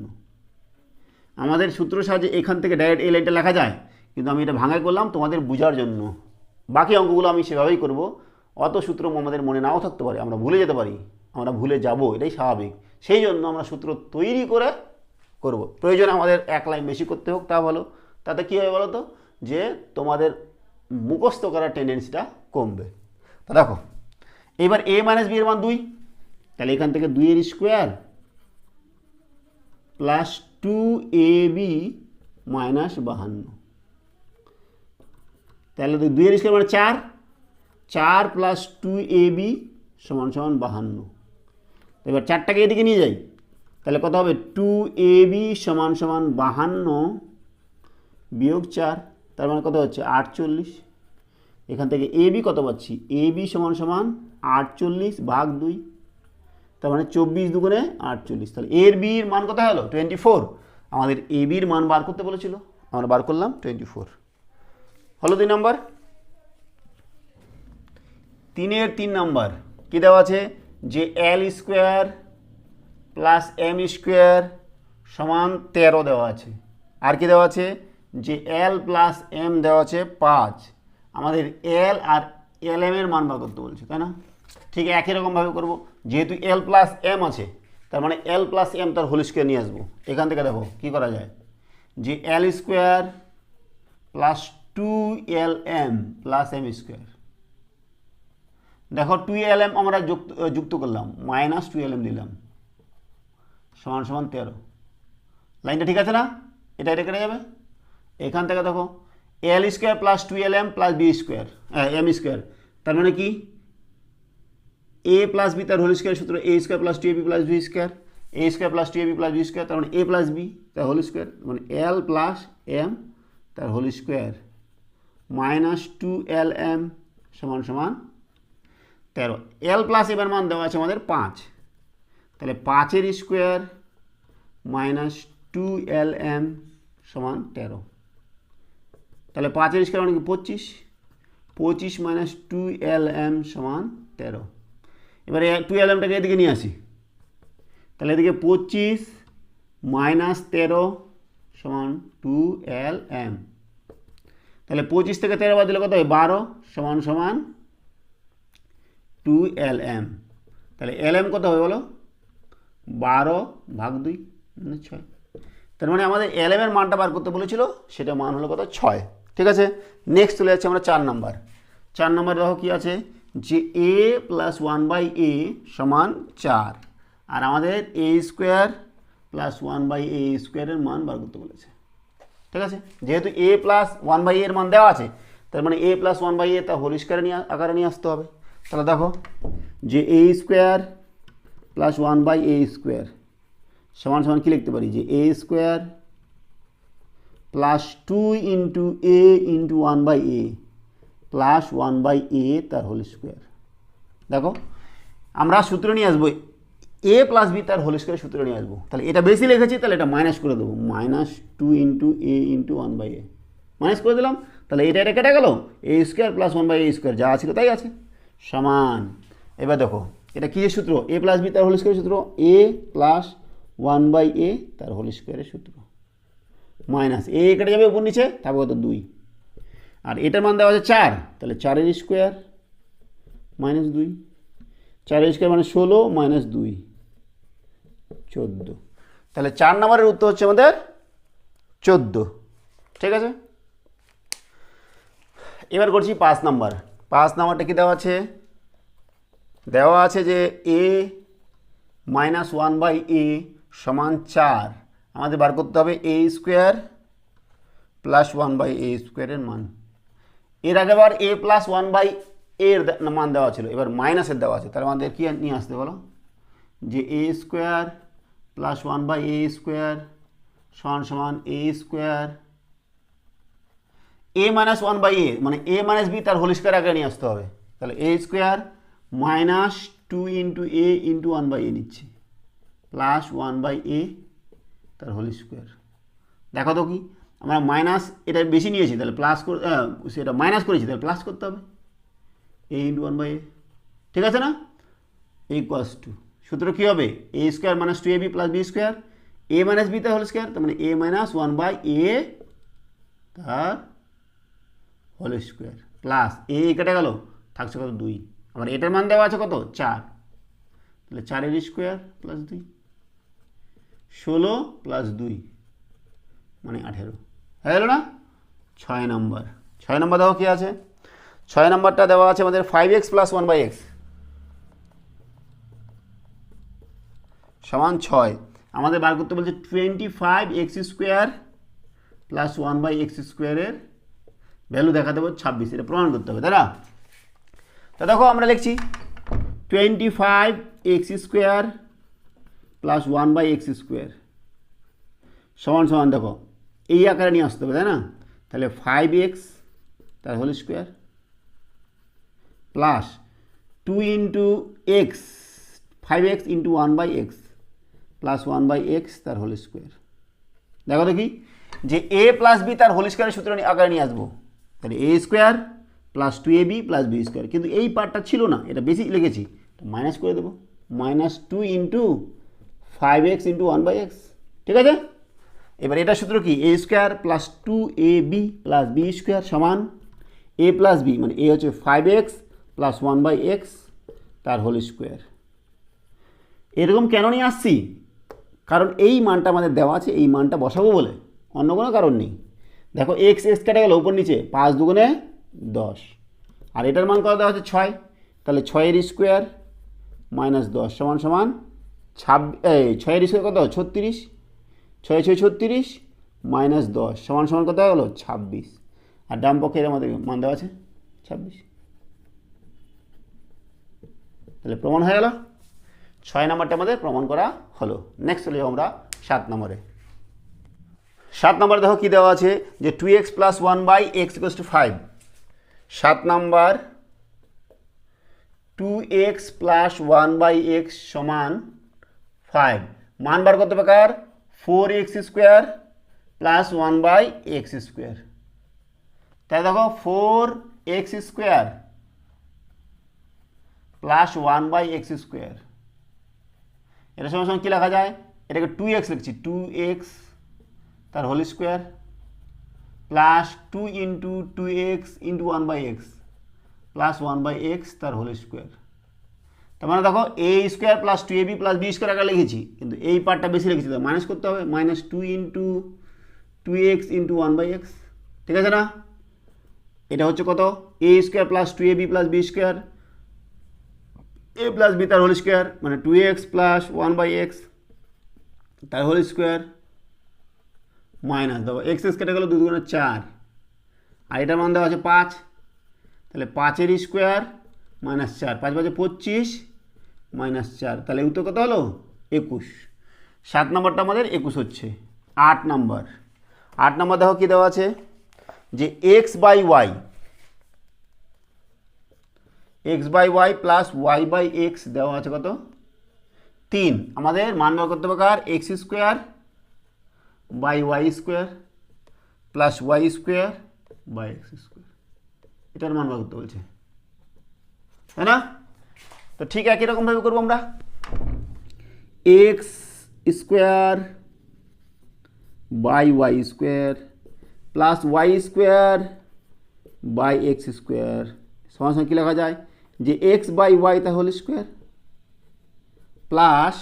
আমাদের সূত্র সাহায্যে এখান থেকে ডাইরেক্ট এই লাইনটা লেখা যায়, কিন্তু আমি এটা ভাঙাই করলাম তোমাদের বোঝার জন্য। বাকি অঙ্কগুলো আমি সেভাবেই করব, অত সূত্র আমাদের মনে নাও থাকতে পারে, আমরা ভুলে যেতে পারি, আমরা ভুলে যাব, এটাই স্বাভাবিক। সেই জন্য আমরা সূত্র তৈরি করে করব। প্রয়োজনে আমাদের এক লাইন বেশি করতে হোক, তা ভালো। তাতে কী হবে বলো তো, যে তোমাদের মুখস্থ করার টেন্ডেন্সিটা কমবে। তা দেখো এবার a মাইনাস বি এর মান 2, তাহলে এখান থেকে 2 এর স্কোয়ার প্লাস 2ab মাইনাস 52, তাহলে 2 এর স্কোয়ার মানে 4, 4 প্লাস 2ab সমান সমান 52। এবার 4টাকে এদিকে নিয়ে যাই, তাহলে কত হবে 2ab সমান সমান 52 বিয়োগ 4, তার মানে কত হচ্ছে 48। এখান থেকে ab কত পাচ্ছি, ab সমান সমান 48 ভাগ 2, তার মানে 24 দুগুণে 48, তাহলে এর বির মান কত হলো 24। আমাদের এ বির মান বার করতে বলেছিল, আমরা বার করলাম 24 হলো 2 নম্বর। 3-এর 3 নম্বর কী দেওয়া আছে, যে L square plus M square সমান 13 দেওয়া আছে। আর কি দেওয়া আছে, যে এল প্লাস এম দেওয়া আছে 5। আমাদের এল আর এল এম এর মান বার করতে বলছে, তাই না? ঠিক একই রকমভাবে করবো, যেহেতু এল প্লাস এম আছে তার মানে এল প্লাস এম তার হোল স্কোয়ার নিয়ে আসবো। এখান থেকে দেখো কী করা যায়, যে L square plus 2lm plus M square, দেখো 2lm আমরা যুক্ত করলাম, মাইনাস 2lm দিলাম, সমান সমান 13। লাইনটা ঠিক আছে না? এটা কেটে যাবে। এখান থেকে দেখো L square plus 2lm plus B square M square, তার মানে কি এ প্লাস বি তার হোল স্কোয়ার সূত্র A square plus 2ab plus B square, A square plus 2ab plus B square, তার মানে এ প্লাস বি তার হোল স্কোয়ার, মানে এল প্লাস এম তার হোল স্কোয়ার মাইনাস 2lm সমান সমান 13। এল প্লাস এবার মান দেওয়া আছে আমাদের 5, তাহলে 5-এর স্কোয়ার মাইনাস 2lm সমান 13, তাহলে 5-এর স্কোয়ার মানে কি 25, 25 মাইনাস 2lm সমান 13। এবারে 2lmটাকে এদিকে নিয়ে আসি, তাহলে এদিকে 25 মাইনাস 13 সমান 2lm, তাহলে 25 থেকে 13 বাদ দিলে কত হয় 12 সমান সমান 2lm, তাহলে lm কত হবে বলো 12 ভাগ 2 মানে 6। তার মানে আমাদের lm এর মানটা বার করতে বলেছিল, সেটা মান হলো কত 6। ঠিক আছে, নেক্সট চলে যাচ্ছে আমরা 4 নম্বর। 4 নম্বর দেখো কী আছে, যে a প্লাস 1/a সমান 4, আর আমাদের a স্কোয়ার প্লাস 1/a স্কোয়ারের মান বার করতে বলেছে। ঠিক আছে, যেহেতু a প্লাস 1/a এর মান দেওয়া আছে, তার মানে a প্লাস 1/a তা হোল স্কোয়ারে আকারে নিয়ে আসতে হবে। তাহলে দেখো যে a square plus 1/a square সমান সমান কী লিখতে পারি, যে a square plus 2 into a into 1/a plus 1/a তার হোল স্কোয়ার। দেখো আমরা সূত্র নিয়ে আসবো a প্লাস বি তার হোল স্কোয়ার সূত্র নিয়ে আসবো, তাহলে এটা বেশি লিখেছি তাহলে এটা মাইনাস করে দেবো, minus 2 into a into 1/a minus করে দিলাম, তাহলে এটা কেটে গেল, a square plus 1/a square যা ছিল তাই আছে সমান। এবার দেখো এটা কী সূত্র, a প্লাস বি তার হোল স্কোয়ারের সূত্র a প্লাস 1/a তার হোল স্কোয়ারের সূত্র, মাইনাস a কেটে যাবে উপর নিচে, তারপর কত 2, আর এটার মান দেওয়া আছে 4, তাহলে 4-এর স্কোয়ার মাইনাস 2, 4-এর স্কোয়ার মানে 16 মাইনাস 2 14, তাহলে 4 নম্বরের উত্তর হচ্ছে আমাদের 14। ঠিক আছে, এবার করছি 5 নম্বর। 5 নম্বরটা কি দেওয়া আছে, দেওয়া আছে যে a মাইনাস 1/a সমান 4, আমাদের বার করতে হবে a স্কোয়ার প্লাস 1/a স্কোয়ারের মান। এর আগে আবার a প্লাস 1/a এর মান দেওয়া ছিল, এবার মাইনাসের দেওয়া আছে, তার আমাদের কি নিয়ে আসতে বলো, যে a square plus 1/a square সমান সমান a square a minus 1/a মানে a মাইনাস b তার হোল স্কোয়ার আগে নিয়ে আসতে হবে, তাহলে a square minus 2 into a into 1/a নিচ্ছি প্লাস 1/a তার হোল স্কোয়ার। দেখো তো কি আমরা মাইনাস এটা বেশি নিয়েছি, তাহলে প্লাস সেটা মাইনাস করেছি, তাহলে প্লাস করতে হবে a ইন্টু 1/a। ঠিক আছে না, ইকুয়ালস টু সূত্র কী হবে, a square minus 2ab plus b square, a minus b তার হোল স্কোয়ার, তার মানে a মাইনাস 1/a তার হোল স্কোয়ার প্লাস a কেটে গেল, থাকছে কত 2, আবার এটার মান দেওয়া আছে কত 4, তাহলে 4-এর স্কোয়ার প্লাস 2 16 প্লাস 2 মানে 18 হয়ে গেল না? 6 নম্বর। 6 নম্বর দেখো কী আছে? 6 নম্বরটা দেওয়া আছে আমাদের 5x প্লাস 1/x সমান 6। আমাদের বার করতে বলছে 25x স্কোয়ার প্লাস 1/x স্কোয়ারের ভ্যালু দেখাতে হবে 26। এটা প্রমাণ করতে হবে, তাই না? তো দেখো আমরা লিখছি 25x square plus 1/x square সমান সমান দেখো এই আকারে নিয়ে আসতে হবে, তাই না? তাহলে 5x তার whole square plus 2 into x 5x into 1/x plus 1/x তার হোল স্কোয়ার। দেখো দেখি যে a প্লাস বি তার হোল স্কোয়ারের সূত্র আকারে নিয়ে আসবো। তাহলে a square plus 2ab plus B square, কিন্তু এই পার্টটা ছিল না, এটা বেশি লিখেছি, মাইনাস করে দেবো। -2 ইন্টু 5x ইন্টু 1/x, ঠিক আছে? এবার এটা সূত্র কি? a square plus 2ab plus B square সমান a প্লাস বি, মানে a হচ্ছে 5x প্লাস 1/x তার হোল স্কোয়ার। এরকম কেন নিয়ে আসছি? কারণ এই মানটা আমাদের দেওয়া আছে, এই মানটা বসাবো বলে, অন্য কোনো কারণ নেই। দেখো এক্স এক্স কেটে গেল উপর নিচে, 5 দুগুণে 10, আর এটার মান কত দেওয়া হচ্ছে 6, তাহলে 6 স্কোয়ার মাইনাস 10 সমান সমান 6 স্কোয়ার কত? 36, 6 6 36 মাইনাস 10 সমান সমান কত হলো? 26। আর ডান পক্ষে আমাদের মান দেওয়া আছে 26। তাহলে প্রমাণ হয়ে গেল। 6 নম্বরটা আমাদের প্রমাণ করা হলো। নেক্সট চলে যাবো আমরা 7 নম্বরে। 7 নম্বরে দেখো কী দেওয়া আছে যে 2x plus 1/x equals to 5। 7 number 2x plus 1/x সমান 5। মান বার করতে প্রকার 4x square plus 1/x square. তাই দেখো 4x square plus 1/x square, এটা সমান সমান কী লেখা যায়? এটাকে 2x লিখছি, 2x তার whole square plus 2 into 2x into 1/x plus 1/x তার হোল স্কোয়ার। তার মানে দেখো a square plus 2ab plus B square আগে লিখেছি, কিন্তু এই পার্টটা বেশি লিখেছি, তো মাইনাস করতে হবে, -2 ইন্টু 2x ইন্টু 1/x, ঠিক আছে না? এটা হচ্ছে কত? a square plus 2ab plus B square, a plus B তার হোল স্কোয়ার মানে 2x প্লাস 1/x তার হোল স্কোয়ার মাইনাস দেখো এক্স এক্স কেটে গেল 2 দুগুণে 4, আর এটার মান দেওয়া আছে 5, তাহলে 5 স্কোয়ার মাইনাস 4, 5 5 25 মাইনাস 4, তাহলে উত্তর কত হলো? 21। 7 নম্বরটা আমাদের 21 হচ্ছে। 8 নম্বর দেখো কী দেওয়া আছে যে x by y plus y by X দেওয়া আছে কত? 3। আমাদের মান বার করতে পার X square by Y square plus Y square by x square, এটার মান বার করতে বলছে, তাই না? তো ঠিক একই রকমভাবে করবো আমরা। X square by Y square plus Y square by x square সমান সমান কী লেখা যায় যে এক্স বাই ওয়াই তার whole square plus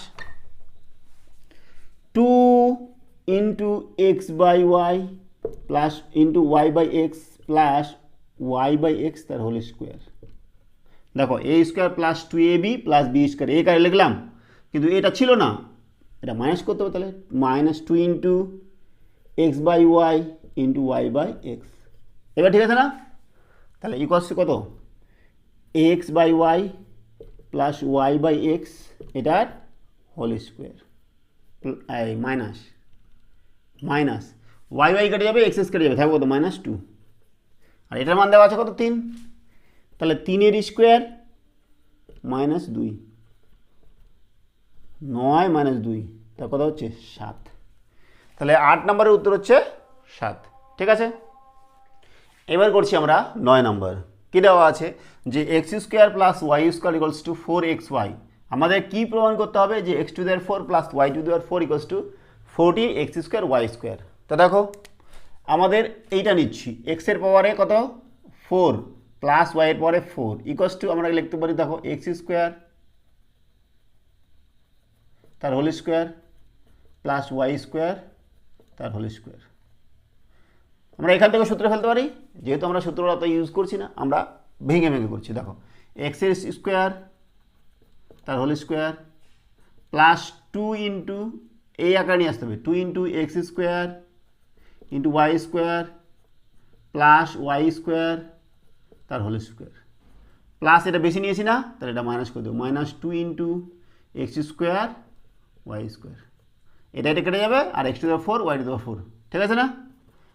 2 into x by Y plus into Y by x plus Y by x তার হোল স্কোয়ার। দেখো a square plus 2ab plus B square এই কারে লিখলাম, কিন্তু এটা ছিল না, এটা মাইনাস করতে হবে, তাহলে -2 into x by Y into Y by X. এবার ঠিক আছে না? তাহলে ইকুয়ালস কত? X by Y plus Y by X এটার whole square minus Y Y কেটে যাবে, এক্স এক্স কেটে যাবে, থাকবে কত? -2। আর এটার মান দেওয়া আছে কত? 3, তাহলে 3 স্কোয়ার -2 9 - 2 তার কত হচ্ছে? 7। তাহলে 8 নম্বরের উত্তর হচ্ছে 7, ঠিক আছে? এবার করছি আমরা 9 নম্বর। কী দেওয়া আছে যে x square plus Y square equals to 4xy। আমাদের কী প্রমাণ করতে হবে যে x⁴ plus y⁴ equals to 40x square Y square. তো দেখো আমাদের এইটা নিচ্ছি, এক্সের পাওয়ারে কত? 4 প্লাস ওয়াইয়ের পাওয়ারে 4 ইকুয়ালস টু আমরা লিখতে পারি দেখো এক্স স্কোয়ার তার whole square plus Y square তার হোল স্কোয়ার। আমরা এখান থেকে সূত্র ফেলতে পারি, যেহেতু আমরা সূত্রটা তো ইউজ করছি না, আমরা ভেঙে ভেঙে করছি। দেখো এক্সের স্কোয়ার তার হোল স্কোয়ার প্লাস 2 ইন্টু এই আকারে নিয়ে আসতে হবে 2 into X square into Y square plus Y square তার হোল স্কোয়ার। প্লাস এটা বেশি নিয়েছি না, তাহলে এটা মাইনাস করে দেবো, minus 2 into X square Y square. এটা কেটে যাবে আর X to the power 4 Y to the power 4, ঠিক আছে না?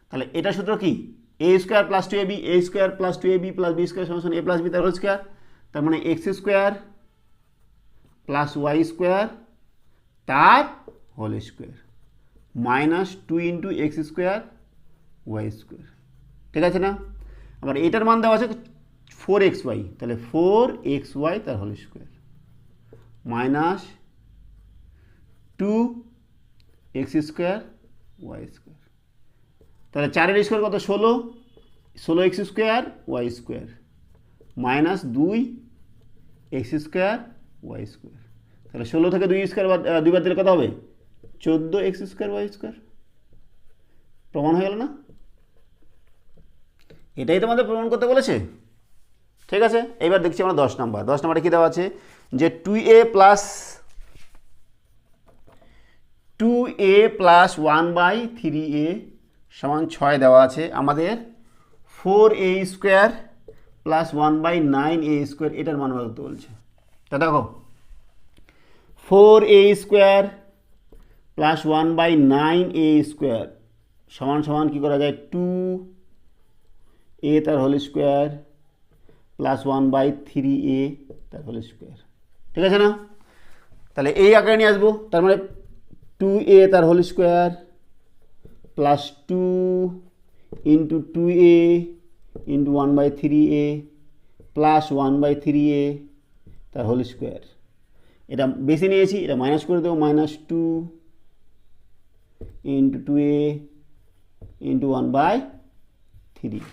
তাহলে এটা সূত্র কি, এ square plus 2ab A square plus 2ab plus B square সমান এ প্লাস বি তার হোল স্কোয়ার। তার মানে X square plus Y square তার whole square minus 2 into X square Y square, ঠিক আছে না? আবার এটার মান দেওয়া আছে 4xy, তাহলে 4xy তার whole square minus 2x square Y square. তাহলে 4 স্কোয়ার কত, 16x square Y square minus 2x square Y square. তাহলে 16 থেকে 2 স্কোয়ার দুইবার দিলে কত হবে, 14x স্কোয়ার ওয়াই স্কোয়ার। প্রমাণ হয়ে গেল না? এটাই তোমাদের প্রমাণ করতে বলেছে, ঠিক আছে? এবার দেখছি আমরা 10 নম্বর। 10 নম্বরে কী দেওয়া আছে, যে 2a প্লাস 1/3a সমান 6 দেওয়া আছে। আমাদের 4a square plus 1/9a square এটার মান বার করতে বলছে। তা দেখো 4a square plus 1/9a square সমান সমান কী করা যায়, 2a তার হোল স্কোয়ার প্লাস 1/3a তার হোল স্কোয়ার, ঠিক আছে না? তাহলে এই আকারে নিয়ে আসবো, তার মানে 2a তার whole square plus 2 into 2a into 1/3a plus 1/3a তার হোল স্কোয়ার। এটা বেশি নিয়েছি, এটা মাইনাস করে দেবো, মাইনাস 2 ইন্টু 2a ইন্টু 1/3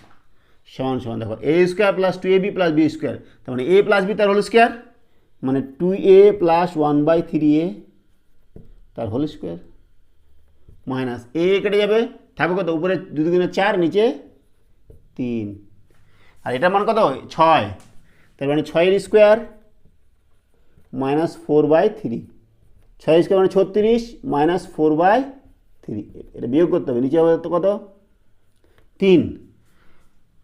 সমান সমান দেখো a square plus 2ab plus b square, তার মানে a প্লাস b তার হোল স্কোয়ার মানে 2a প্লাস 1/3a তার হোল স্কোয়ার মাইনাস a কেটে যাবে, থাকবে কত, উপরে 2 দুগুণে 4 নিচে 3, আর এটার মান কত 6, তার মানে 6 স্কোয়ার মাইনাস 4/3, 6 স্কোয়ার মানে 36 মাইনাস 4/3, এটা বিয়োগ করতে হবে, নিচে হবে তো কত 3,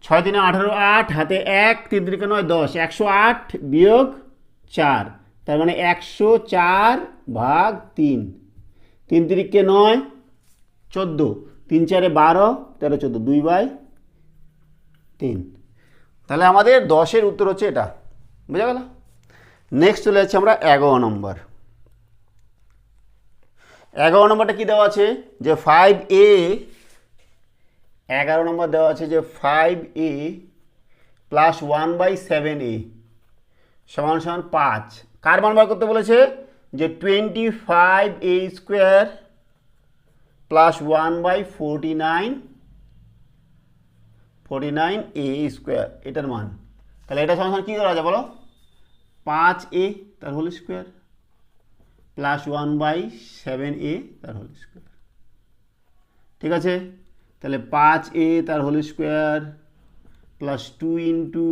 6 3 18, 8 হাতে 1 3 3 9 10, 108 বিয়োগ 4, তার মানে 104/3, 3 3 9 14, 3 4 12 13 14, 2/3। তাহলে আমাদের 10-এর উত্তর হচ্ছে এটা, বুঝা গেল? নেক্সট চলে যাচ্ছে আমরা 11 নম্বর। 11 নম্বরটা কী দেওয়া আছে, যে 5a 11 নম্বর দেওয়া আছে যে 5a প্লাস 1/7a সমান সমান 5। কার মান বার করতে বলেছে, যে 25a square plus 1/49a square এটার মান। তাহলে এটা সমান কী করা যায় বলো, 5a তার হোল স্কোয়ার প্লাস 1/7a তার হোল স্কোয়ার, ঠিক আছে? তাহলে 5a তার whole square plus 2 into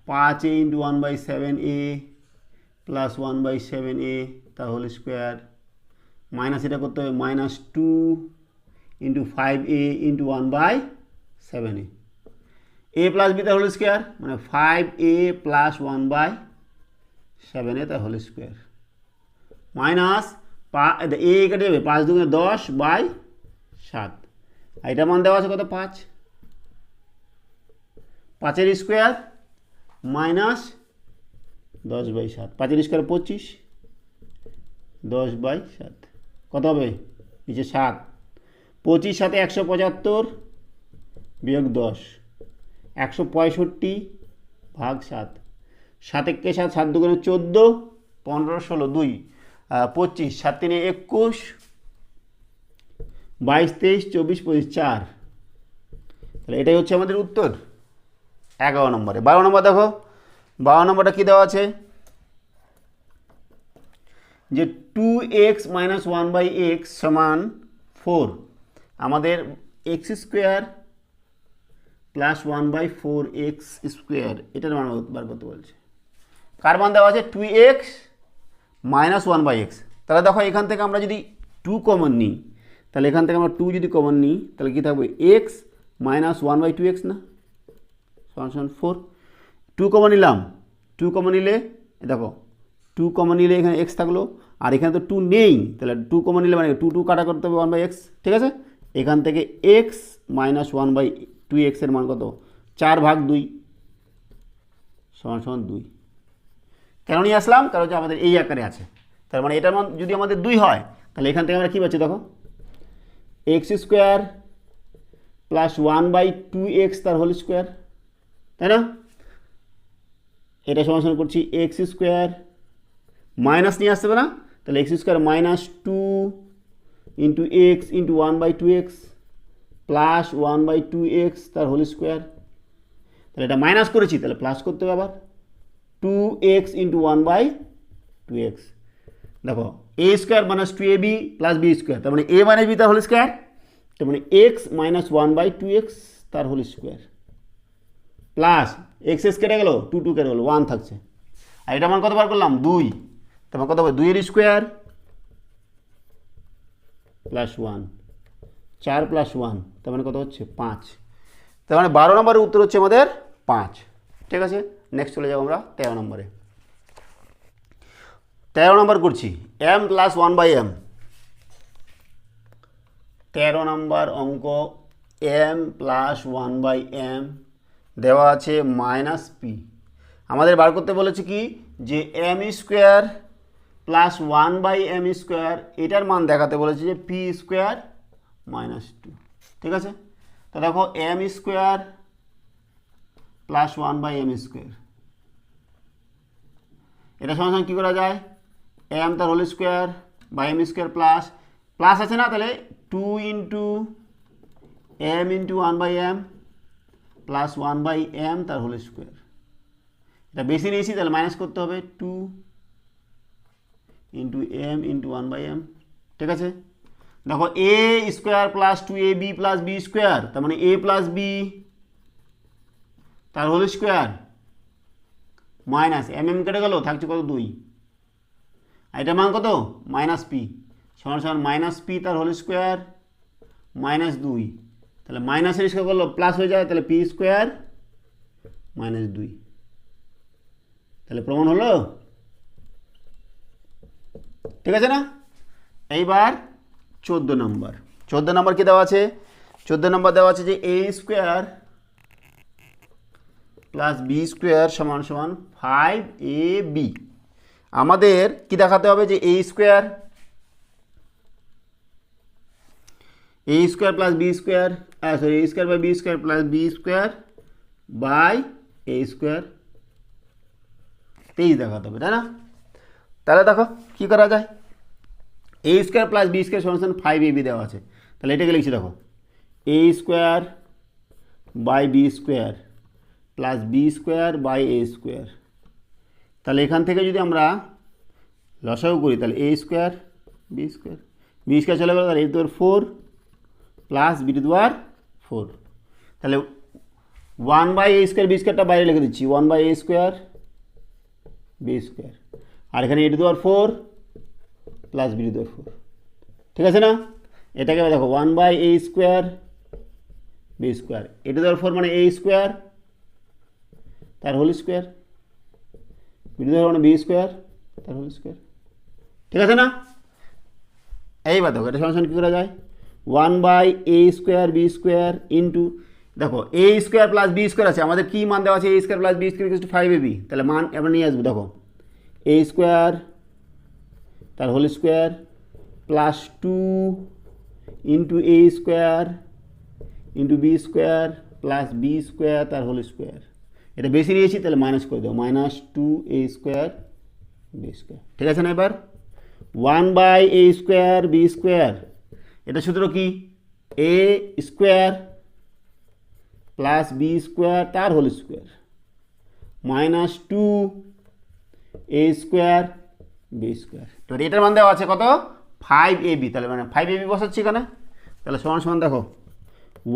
5a into 1/7a plus 1/7a তার হোল স্কোয়ার মাইনাস এটা করতে হবে, minus 2 into 5a into 1/7a, a plus b তার হোল স্কোয়ার মানে 5a প্লাস 1/7a তার হোল স্কোয়ার মাইনাস a কেটে যাবে, 5 দুগুণে 10/7, আর এটা মান দেওয়া আছে কত 5, 5-এর স্কোয়ার মাইনাস 10/7, 5-এর স্কোয়ার 25, 10/7 কত হবে, নিচে 7, 25 সাথে 175 বিয়োগ 10, 165/7, 7 একে 7, 7 দুগুণে 14, 15 16 2, 25, 7 3 21, 22 23 24 25 4। তাহলে এটাই হচ্ছে আমাদের উত্তর 11 নম্বরে। 12 নম্বর দেখো, 12 নম্বরটা কী দেওয়া আছে, যে 2x মাইনাস 1/x সমান 4, আমাদের x square plus 1/4x square এটার মান বার করতে বলছে। কার মান দেওয়া আছে 2x মাইনাস 1/x। তাহলে দেখো এখান থেকে আমরা যদি 2 কমন নিই, তাহলে এখান থেকে আমরা 2 যদি কমন নিই তাহলে কী থাকবে x মাইনাস 1/2x না সমান 4। 2 কমন নিলাম, 2 কমন নিলে দেখো 2 কমন নিলে এখানে x থাকলো, আর এখানে তো 2 নেই, তাহলে 2 কমন নিলে মানে 2 কাটা করতে হবে 1/x, ঠিক আছে। এখান থেকে x মাইনাস 1/2x এর মান কত 4/2 সমান 2। কেন নিয়ে আসলাম? কারণ হচ্ছে আমাদের এই আকারে আছে, তার মানে এটার মান যদি আমাদের 2 হয় তাহলে এখান থেকে আমরা কী পাচ্ছি দেখো এক্স স্কোয়ার প্লাস 1/2x তার হোল স্কোয়ার, তাই না। এটা সমান করছি এক্স স্কোয়ার মাইনাস নিয়ে আসতে হবে না, তাহলে x square minus 2 into x into 1/2x plus 1/2x তার হোল স্কোয়ার। তাহলে এটা মাইনাস করেছি, তাহলে প্লাস করতে হবে আবার 2x ইন্টু 1/2x। দেখো এ square minus 2ab plus B square, তার মানে এ মাইনাস বি তার হোল স্কোয়ার, তার মানে এক্স মাইনাস 1/2x তার হোল স্কোয়ার প্লাস এক্স কেটে গেল 2 কেটে গেল 1 থাকছে, আর এটা মান কত বার করলাম 2, তার মানে কত হবে 2 এর স্কোয়ার প্লাস 1 4 প্লাস 1 তার মানে কত হচ্ছে 5। তার মানে 12 নম্বরের উত্তর হচ্ছে আমাদের 5, ঠিক আছে। নেক্সট চলে যাবো আমরা 13 নম্বরে। 13 নম্বর করছি m প্লাস 1/m। 13 নম্বর অঙ্ক m প্লাস 1/m দেওয়া আছে মাইনাস পি। আমাদের বার করতে বলেছে কি যে m square plus 1/m square এটার মান দেখাতে বলেছে যে পি স্কোয়ার মাইনাস 2, ঠিক আছে। তো দেখো m square plus 1/m square এটা সমান কী করা যায় m তার whole square by m square plus plus আছে না, তাহলে 2 into m into 1/m plus 1/m তার হোল স্কোয়ার। এটা বেশি নিয়েছি তাহলে মাইনাস করতে হবে 2 ইন্টু m ইন্টু 1/m, ঠিক আছে। দেখো a square plus 2ab plus B square, তার মানে a প্লাস বি তার হোল স্কোয়ার মাইনাস mm কেটে গেল থাকছে কত 2, আর এটা মান কত মাইনাস পি সমান সমান মাইনাস পি তার হোল স্কোয়ার মাইনাস 2, তাহলে মাইনাসের স্কোয়ার করলো প্লাস হয়ে যায়, তাহলে পি স্কোয়ার মাইনাস 2। তাহলে প্রমাণ হলো, ঠিক আছে না। এইবার 14 নম্বর। 14 নম্বর কি দেওয়া আছে? 14 নম্বর দেওয়া আছে যে A square plus B square সমান সমান 5ab। আমাদের কি দেখাতে হবে যে A square plus B square sorry A square by B square plus B square by A square 23 দেখাতে হবে, তাই না। তাহলে দেখো কি করা যায়, A square plus B square সমান 5ab দেওয়া আছে, তাহলে এটাকে লিখছি দেখো এ square by B square plus B square by A square. তাহলে এখান থেকে যদি আমরা লসাগু করি তাহলে এ স্কোয়ার বি স্কোয়ার চলে গেল, তাহলে এ টু পাওয়ার 4 প্লাস বি টু পাওয়ার 4, তাহলে 1/a স্কোয়ার বি স্কোয়ারটা বাইরে লিখে দিচ্ছি 1/a স্কোয়ার বি স্কোয়ার, আর এখানে এ টু পাওয়ার 4 প্লাস বি টু পাওয়ার 4, ঠিক আছে না। এটাকে দেখো 1/a স্কোয়ার বি স্কোয়ার এ টু পাওয়ার 4 মানে এ স্কোয়ার তার হোল স্কোয়ার বি টু পাওয়ার মানে বি স্কোয়ার তার হোল স্কোয়ার, ঠিক আছে না। এইবার দেখো এটা সমান কী করা যায় 1/a square b square into দেখো এ স্কোয়ার প্লাস বি স্কোয়ার আছে, আমাদের কী মান দেওয়া আছে A square plus B square equal to 5ab, তাহলে মান আমরা নিয়ে আসবো দেখো এ স্কোয়ার তার whole square plus 2 into A square into B square plus B square তার হোল স্কোয়ার। এটা বেশি নিয়েছি তাহলে মাইনাস করে দেবো minus 2a square b square, ঠিক আছে না। এবার 1/a স্কোয়ার বি স্কোয়ার এটা সূত্র কি এ স্কোয়ার প্লাস বি স্কোয়ার তার whole square minus 2a square b square. এবার এটার মান দেওয়া আছে কত 5ab, তাহলে মানে 5ab বসাচ্ছি এখানে, তাহলে সমান সমান দেখো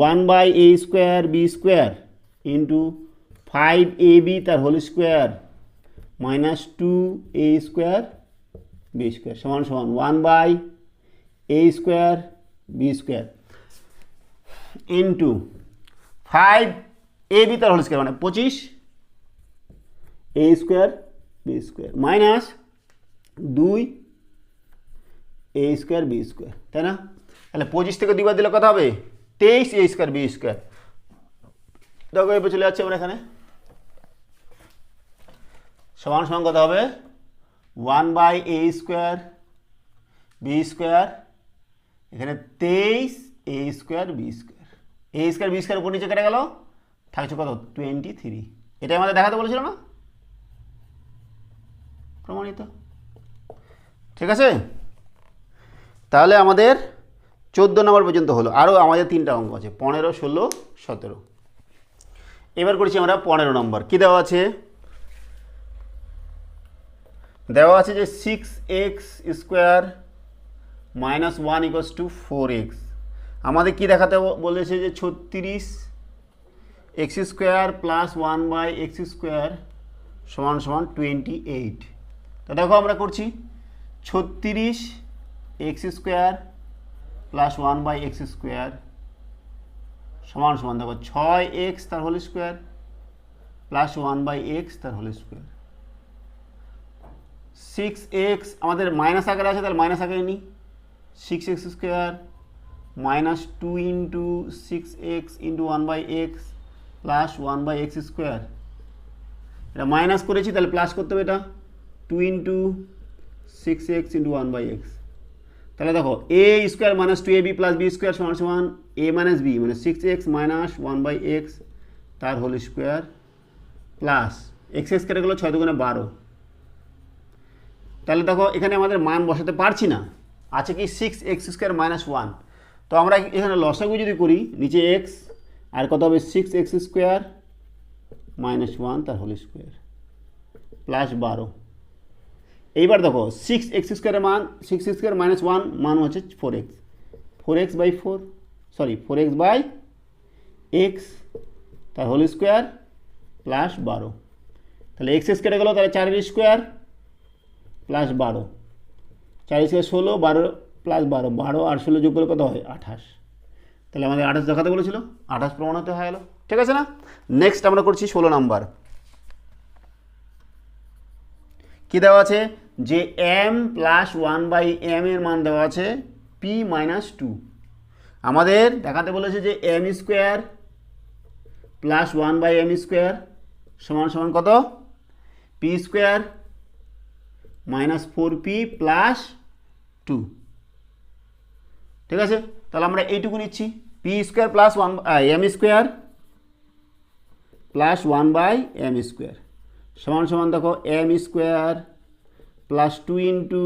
1/a square b square into 5ab তার whole square minus 2a square b square সমান সমান 1/a square b square into 5ab তার হোল স্কোয়ার মানে 25a square b square minus 2a square b square, তাই না? তাহলে 25 থেকে 2 বার দিলে কত হবে 23a স্কোয়ার বি স্কোয়ার। দেখো এবার চলে যাচ্ছে আমরা এখানে সমান সমান কত হবে 1/a স্কোয়ার বি স্কোয়ার, এখানে 23a square b square, a square b square উপর নিচে কেটে গেল, থাকছে কত 23। এটাই আমাদের দেখাতে বলেছিল না, প্রমাণিত। ঠিক আছে, তাহলে আমাদের 14 নম্বর পর্যন্ত হলো, আরও আমাদের 3টা অঙ্ক আছে 15, 16, 17। এবার করেছি আমরা 15 নম্বর। কি দেওয়া আছে? দেওয়া আছে যে 6x square minus 1 equals to 4x। আমাদের কি দেখাতে বলেছে যে 36x square plus 1/x square সমান সমান 28। তো দেখো আমরা করছি 36x square plus 1/x square সমান সমান দেখো 6x তার হোল স্কোয়ার প্লাস 1/x তার হোল স্কোয়ার। 6x আমাদের মাইনাস আকারে আছে, তাহলে মাইনাস আকারে নিই, 6x square minus 2 into 6x into 1/x plus 1/x square. এটা মাইনাস করেছি তাহলে প্লাস করতে হবে, এটা 2 ইন্টু 6x ইন্টু 1/x। তাহলে দেখো a square minus 2ab plus b square সমান সমান a মাইনাস b মানে 6x মাইনাস 1/x তার হোল স্কোয়ার প্লাস x কেটে গেলো 6 দুগুণে 12। তাহলে দেখো এখানে আমাদের মান বসাতে পারছি না, আছে কি 6x স্কোয়ার মাইনাস 1। তো আমরা এখানে লসাগু যদি করি নিচে x আর কত হবে 6x স্কোয়ার মাইনাস 1 তার হোল স্কোয়ার প্লাস 12। এইবার দেখো 6x স্কোয়ারের মান 6x স্কোয়ার মাইনাস 1 মান হচ্ছে 4x, 4x by 4 sorry 4x by x তার হোল স্কোয়ার প্লাস 12। তাহলে x কেটে গেলো, তাহলে 4 স্কোয়ার প্লাস 12, 4 স্কোয়ার 16, 12 প্লাস 12, 12 আর 16 যোগ করলে কত হয় 28। তাহলে আমাদের 28 দেখাতে বলেছিল, 28 প্রমাণ হতে হয়ে গেল। ঠিক আছে না? নেক্সট আমরা করছি 16 নাম্বার। কি দেওয়া আছে যে m প্লাস 1/m এর মান দেওয়া আছে p মাইনাস 2। আমাদের দেখাতে বলেছে যে m square plus 1/m square সমান সমান কত p square minus 4p plus 2। ঠিক আছে, তাহলে আমরা এইটুকু নিচ্ছি p square plus 1m square plus 1/m square সমান সমান দেখো m square plus 2 into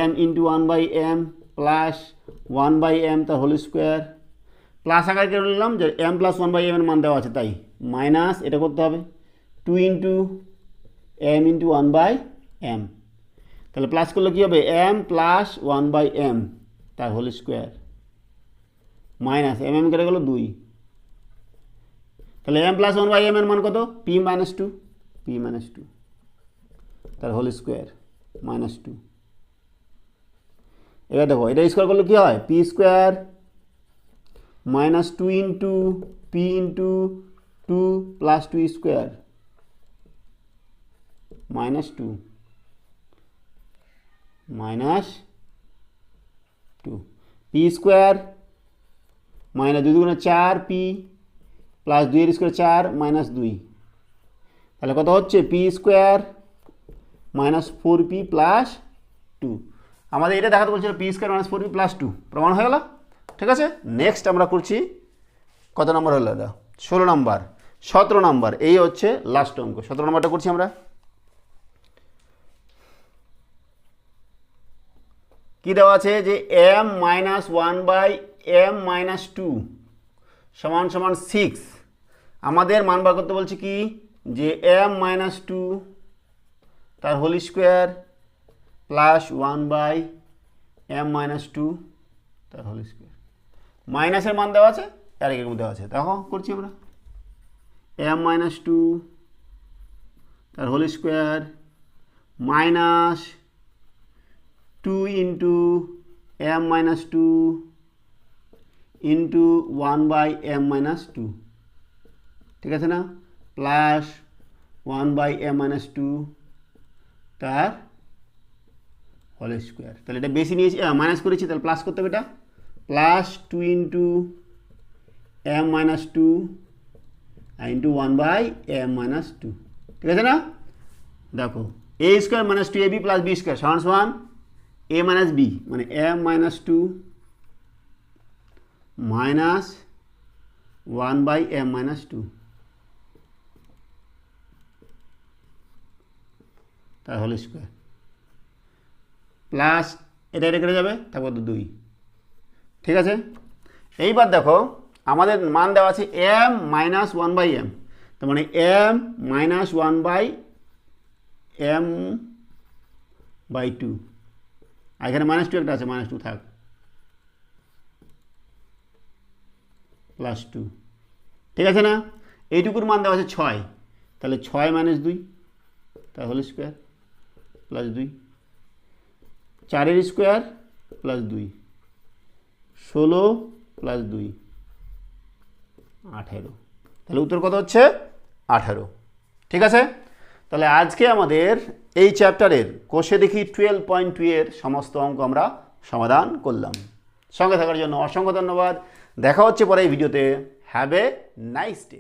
m into 1/m plus 1/m তার হোল স্কোয়ার প্লাস আকারে কেটে নিলাম যে m প্লাস 1/m এর মান দেওয়া আছে তাই মাইনাস এটা করতে হবে 2 ইন্টু m ইন্টু 1/m। তাহলে প্লাস করলে কী হবে m প্লাস 1/m তার হোল স্কোয়ার মাইনাস m কেটে গেলো 2। তাহলে m প্লাস 1/m এর মান কত p মাইনাস 2, p মাইনাস 2 তার হোল স্কোয়ার মাইনাস 2। এবার দেখো এটা স্কোয়ার করলে কী হয় p square minus 2 into p into 2 plus 2 square minus 2 minus 2 p square minus 2 দুগুণে 4p প্লাস 2 এর স্কোয়ার 4 মাইনাস 2। তাহলে কত হচ্ছে p square minus 4p plus 2। আমাদের এটা দেখাতে বলছিল p square minus 4p plus 2 প্রমাণ হয়ে গেল। ঠিক আছে, নেক্সট আমরা করছি কত নম্বর হলো এটা 16 নম্বর। 17 নম্বর এই হচ্ছে লাস্ট অঙ্ক। 17 নম্বরটা করছি আমরা। কি দেওয়া আছে যে m মাইনাস 1/m মাইনাস 2 সমান সমান 6। আমাদের মান বার করতে বলছে কি যে m মাইনাস 2 তার হোল স্কোয়ার প্লাস 1/m-2 তার হোল স্কোয়ার। মাইনাসের মান দেওয়া আছে, আর এর মধ্যে দেওয়া আছে, দেখো করছি আমরা। m-2 তার whole square minus 2 into m-2 into 1/m-2, ঠিক আছে না, প্লাস 1/m-2 তার হোল স্কোয়ার। তাহলে এটা বেশি নিয়েছি, মাইনাস করেছি, তাহলে প্লাস করতে হবে, এটা plus 2 into m-2 into 1/m-2, ঠিক আছে না। দেখো a square minus 2ab plus b square সমান সমান a মাইনাস b, মানে m-2 মাইনাস 1/m-2 তার হোল স্কোয়ার প্লাস এটা কেটে যাবে, তারপর তো 2, ঠিক আছে। এইবার দেখো আমাদের মান দেওয়া আছে m মাইনাস 1/m, তার মানে m মাইনাস 1/m/2, আর এখানে -2 একটা আছে, -2 থাক, প্লাস 2, ঠিক আছে না। এইটুকুর মান দেওয়া আছে 6, তাহলে 6 - 2 তার whole square plus 2, 4 square plus 2, 16 plus 2 18, তাহলে উত্তর কত হচ্ছে 18, ঠিক আছে। তাহলে আজকে আমাদের এই চ্যাপ্টারের কোষে দেখি 12.2 এর সমস্ত অঙ্ক আমরা সমাধান করলাম। সঙ্গে থাকার জন্য অসংখ্য ধন্যবাদ। দেখা হচ্ছে পরে এই ভিডিওতে। Have a nice day.